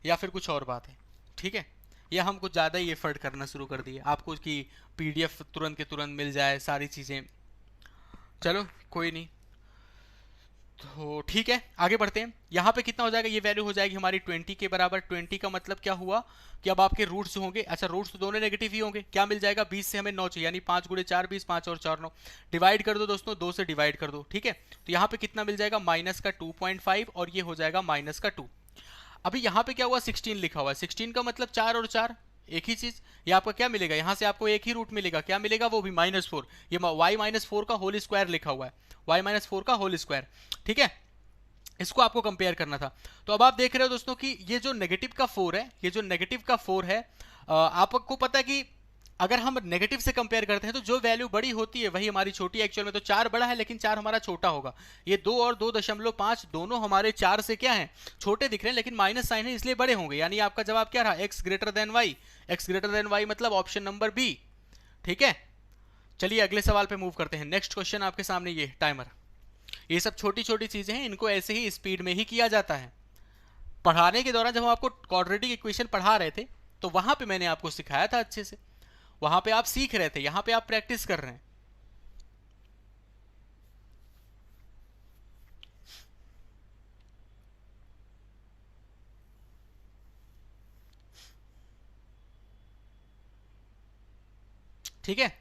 या फिर कुछ और बात है, ठीक है। या हम कुछ ज़्यादा ही एफर्ट करना शुरू कर दिए, आपको उसकी पीडीएफ तुरंत के तुरंत मिल जाए सारी चीज़ें। चलो कोई नहीं, तो ठीक है आगे बढ़ते हैं। यहाँ पे कितना हो जाएगा, ये वैल्यू हो जाएगी हमारी 20 के बराबर। 20 का मतलब क्या हुआ कि अब आपके रूट्स होंगे, अच्छा रूट्स तो दोनों नेगेटिव ही होंगे, क्या मिल जाएगा, 20 से हमें 9 चाहिए, यानी 5 गुणे 4 20, 5 और 4 9। डिवाइड कर दो दोस्तों, 2 से डिवाइड कर दो, ठीक है। तो यहाँ पे कितना मिल जाएगा, माइनस का 2.5 और ये हो जाएगा माइनस का 2। अभी यहाँ पे क्या हुआ, 16 लिखा हुआ है, 16 का मतलब 4 और 4 एक ही चीज। ये आपका क्या मिलेगा, यहाँ से आपको एक ही रूट मिलेगा, क्या मिलेगा, वो भी -4। ये y-4 का होल स्क्वायर लिखा हुआ है, y-4 का होल स्क्वायर, ठीक है। इसको आपको कंपेयर करना था। तो अब आप देख रहे हो दोस्तों कि ये जो नेगेटिव का 4 है, ये जो नेगेटिव का 4 है, आपको पता है कि अगर हम नेगेटिव से कंपेयर करते हैं तो जो वैल्यू बड़ी होती है वही हमारी छोटी। एक्चुअल में तो 4 बड़ा है, लेकिन 4 हमारा छोटा होगा। ये 2 और 2.5 दोनों हमारे 4 से क्या है, छोटे दिख रहे हैं, लेकिन माइनस साइन है इसलिए बड़े होंगे। यानी आपका जवाब क्या रहा, x greater than Y. X greater than Y मतलब ऑप्शन नंबर बी, ठीक है। चलिए अगले सवाल पे मूव करते हैं। नेक्स्ट क्वेश्चन आपके सामने, ये टाइमर, ये सब छोटी छोटी चीजें हैं, इनको ऐसे ही स्पीड में ही किया जाता है। पढ़ाने के दौरान जब हम आपको क्वाड्रेटिक इक्वेशन पढ़ा रहे थे, तो वहां पे मैंने आपको सिखाया था अच्छे से, वहां पे आप सीख रहे थे, यहां पे आप प्रैक्टिस कर रहे हैं। ठीक है,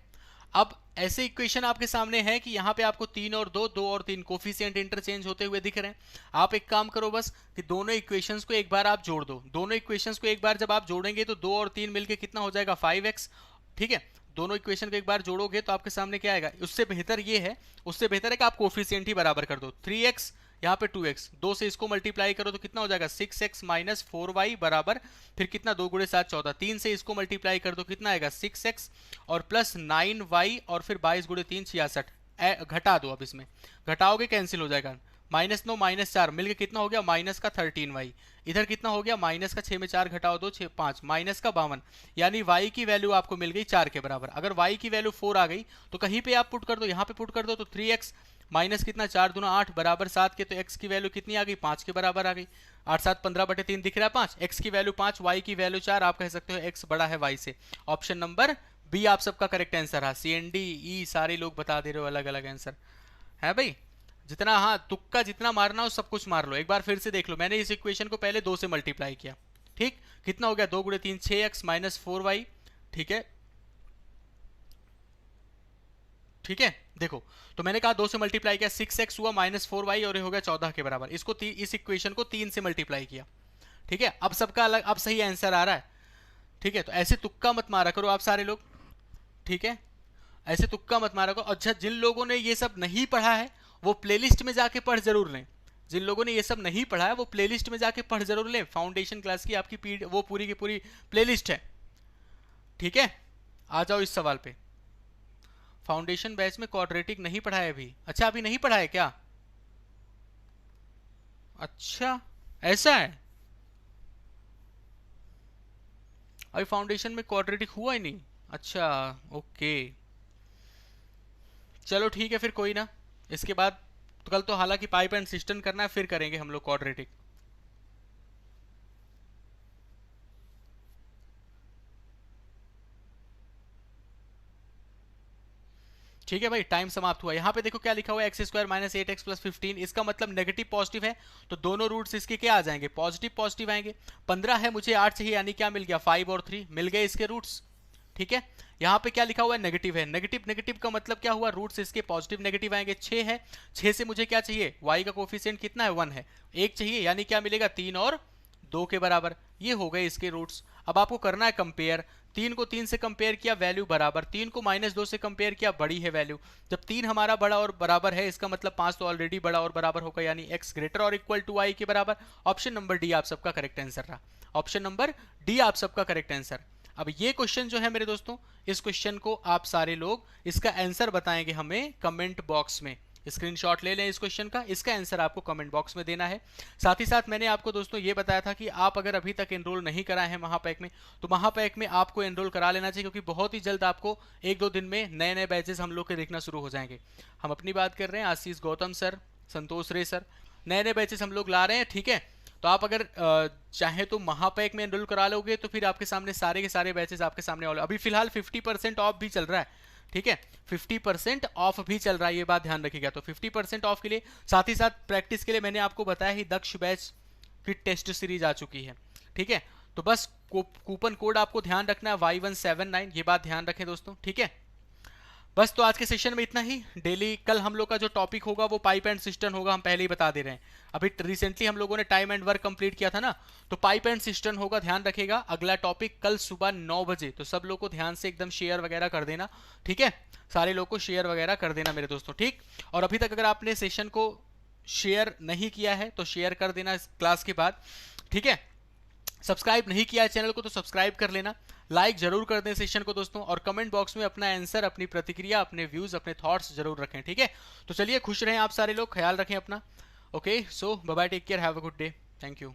अब ऐसे इक्वेशन आपके सामने है कि यहाँ पे आपको 3 और 2, 2 और 3 कोफिशिएंट इंटरचेंज होते हुए दिख रहे हैं। आप एक काम करो बस कि दोनों इक्वेशंस को एक बार आप जोड़ दो। दोनों इक्वेशंस को एक बार जब आप जोड़ेंगे तो 2 और 3 मिलके कितना हो जाएगा, 5x, ठीक है। दोनों इक्वेशन को एक बार जोड़ोगे तो आपके सामने क्या आएगा, उससे बेहतर ये है, उससे बेहतर है कि आप कोफिशिएंट ही बराबर कर दो। 3x यहाँ पे 2x, 2 से इसको मल्टीप्लाई करो तो कितना हो जाएगा, 6x माइनस 4y बराबर, फिर कितना, 2 गुणे 7 14, 3 से इसको मल्टीप्लाई कर दो कितना आएगा, 6x और प्लस 9y और फिर 22 गुणे 3 66। घटा दो, अब इसमें घटाओगे कैंसिल हो जाएगा, -9 -4 मिलके कितना हो गया, माइनस का 13y। इधर कितना हो गया, माइनस का 6 में 4 घटाओ 2 6 5, माइनस का 52। यानी y की वैल्यू आपको मिल गई 4 के बराबर। अगर y की वैल्यू 4 आ गई तो कहीं पे आप पुट कर दो, यहाँ पे पुट कर दो तो 3x माइनस कितना, 4 दूना 8 बराबर 7 के, तो x की वैल्यू कितनी आ गई, 5 के बराबर आ गई। 8 7 15/3 दिख रहा है 5, x की वैल्यू 5, y की वैल्यू 4। आप कह सकते हो x बड़ा है y से। ऑप्शन नंबर बी आप सबका करेक्ट आंसर है। CND E सारे लोग बता दे रहे हो अलग अलग आंसर है भाई। जितना, हाँ तुक्का जितना मारना हो सब कुछ मार लो। एक बार फिर से देख लो, मैंने इस इक्वेशन को पहले 2 से मल्टीप्लाई किया, ठीक, कितना हो गया, 2 गुणे 3 6x माइनस 4y, ठीक है, ठीक है। देखो तो मैंने कहा 2 से मल्टीप्लाई किया, 6x हुआ माइनस 4y और ये हो गया 14 के बराबर। इसको इस इक्वेशन को 3 से मल्टीप्लाई किया, ठीक है। अब सबका अलग, अब सही आंसर आ रहा है, ठीक है। तो ऐसे तुक्का मत मारा करो आप सारे लोग, ठीक है, ऐसे तुक्का मत मारा करो। अच्छा जिन लोगों ने ये सब नहीं पढ़ा है वो प्लेलिस्ट में जाके पढ़ जरूर लें। जिन लोगों ने ये सब नहीं पढ़ा है वो प्लेलिस्ट में जाके पढ़ जरूर लें। फाउंडेशन क्लास की आपकी वो पूरी की पूरी प्लेलिस्ट है, ठीक है। आ जाओ इस सवाल पे। फाउंडेशन बैच में क्वाड्रेटिक नहीं पढ़ा है अभी, अच्छा अभी नहीं पढ़ा है क्या, अच्छा ऐसा है, अभी फाउंडेशन में क्वाड्रेटिक हुआ ही नहीं, अच्छा ओके। चलो ठीक है फिर, कोई ना। इसके बाद तो कल तो हालांकि पाइप एंड सिस्टम करना है, फिर करेंगे हम लोग क्वाड्रेटिक। ठीक है भाई, टाइम समाप्त हुआ। यहाँ पे देखो क्या लिखा हुआ है, x square minus 8x plus 15। इसका मतलब नेगेटिव पॉजिटिव है, तो दोनों रूट्स इसके क्या आ जाएंगे, पॉजिटिव पॉजिटिव आएंगे। 15 है, मुझे 8 चाहिए, यानी क्या मिल गया, 5 और 3 मिल गए इसके रूट्स। ठीक है, यहाँ पे क्या लिखा हुआ है, नेगेटिव है। नेगेटिव नेगेटिव का मतलब क्या हुआ, रूट्स इसके पॉजिटिव नेगेटिव आएंगे। 6 है, 6 से मुझे क्या चाहिए, y का कोफिशिएंट कितना है, 1 है, 1 चाहिए, यानी क्या मिलेगा, 3 और 2 के बराबर। ये हो गए इसके रूट्स। अब आपको करना है कंपेयर। 3 को 3 से कंपेयर किया, वैल्यू बराबर। 3 को -2 से कंपेयर किया, बड़ी है वैल्यू। जब 3 हमारा बड़ा और बराबर है, इसका मतलब 5 तो ऑलरेडी बड़ा और बराबर होगा, यानी x ग्रेटर और इक्वल टू y के बराबर। ऑप्शन नंबर डी आप सबका करेक्ट आंसर रहा। ऑप्शन नंबर डी आप सबका करेक्ट आंसर। अब ये क्वेश्चन जो है मेरे दोस्तों, इस क्वेश्चन को आप सारे लोग इसका आंसर बताएंगे हमें कमेंट बॉक्स में। स्क्रीनशॉट ले लें इस क्वेश्चन का, इसका आंसर आपको कमेंट बॉक्स में देना है। साथ ही साथ मैंने आपको दोस्तों ये बताया था कि आप अगर अभी तक एनरोल नहीं कराए हैं महापैक में, तो महापैक में आपको एनरोल करा लेना चाहिए, क्योंकि बहुत ही जल्द आपको 1-2 दिन में नए नए बैचेस हम लोग के देखना शुरू हो जाएंगे। हम अपनी बात कर रहे हैं, आशीष गौतम सर, संतोष रे सर, नए नए बैचेस हम लोग ला रहे हैं। ठीक है, तो आप अगर चाहे तो महापैक में एनरोल करा लोगे, तो फिर आपके सामने सारे के सारे बैचेस आपके सामने अभी फिलहाल 50% ऑफ भी चल रहा है। ठीक है, 50% ऑफ भी चल रहा है, ये बात ध्यान रखिएगा। तो 50% ऑफ के लिए, साथ ही साथ प्रैक्टिस के लिए मैंने आपको बताया ही, दक्ष बैच की टेस्ट सीरीज आ चुकी है। ठीक है, तो बस कूपन कोड आपको ध्यान रखना है, Y179, ये बात ध्यान रखें दोस्तों। ठीक है, बस तो आज के सेशन में इतना ही। डेली कल हम लोग का जो टॉपिक होगा वो पाइप एंड सिस्टम होगा, हम पहले ही बता दे रहे हैं। अभी रिसेंटली हम लोगों ने टाइम एंड वर्क कंप्लीट किया था ना, तो पाइप एंड सिस्टम होगा, ध्यान रखिएगा। अगला टॉपिक कल सुबह 9 बजे, तो सब लोग को ध्यान से एकदम शेयर वगैरह कर देना। ठीक है, सारे लोग को शेयर वगैरह कर देना मेरे दोस्तों। ठीक, और अभी तक अगर आपने सेशन को शेयर नहीं किया है तो शेयर कर देना इस क्लास के बाद। ठीक है, सब्सक्राइब नहीं किया है चैनल को तो सब्सक्राइब कर लेना, लाइक जरूर कर दें सेशन को दोस्तों, और कमेंट बॉक्स में अपना आंसर, अपनी प्रतिक्रिया, अपने व्यूज, अपने थॉट्स जरूर रखें। ठीक है, तो चलिए खुश रहें आप सारे लोग, ख्याल रखें अपना। Okay, so bye bye, take care, have a good day, thank you.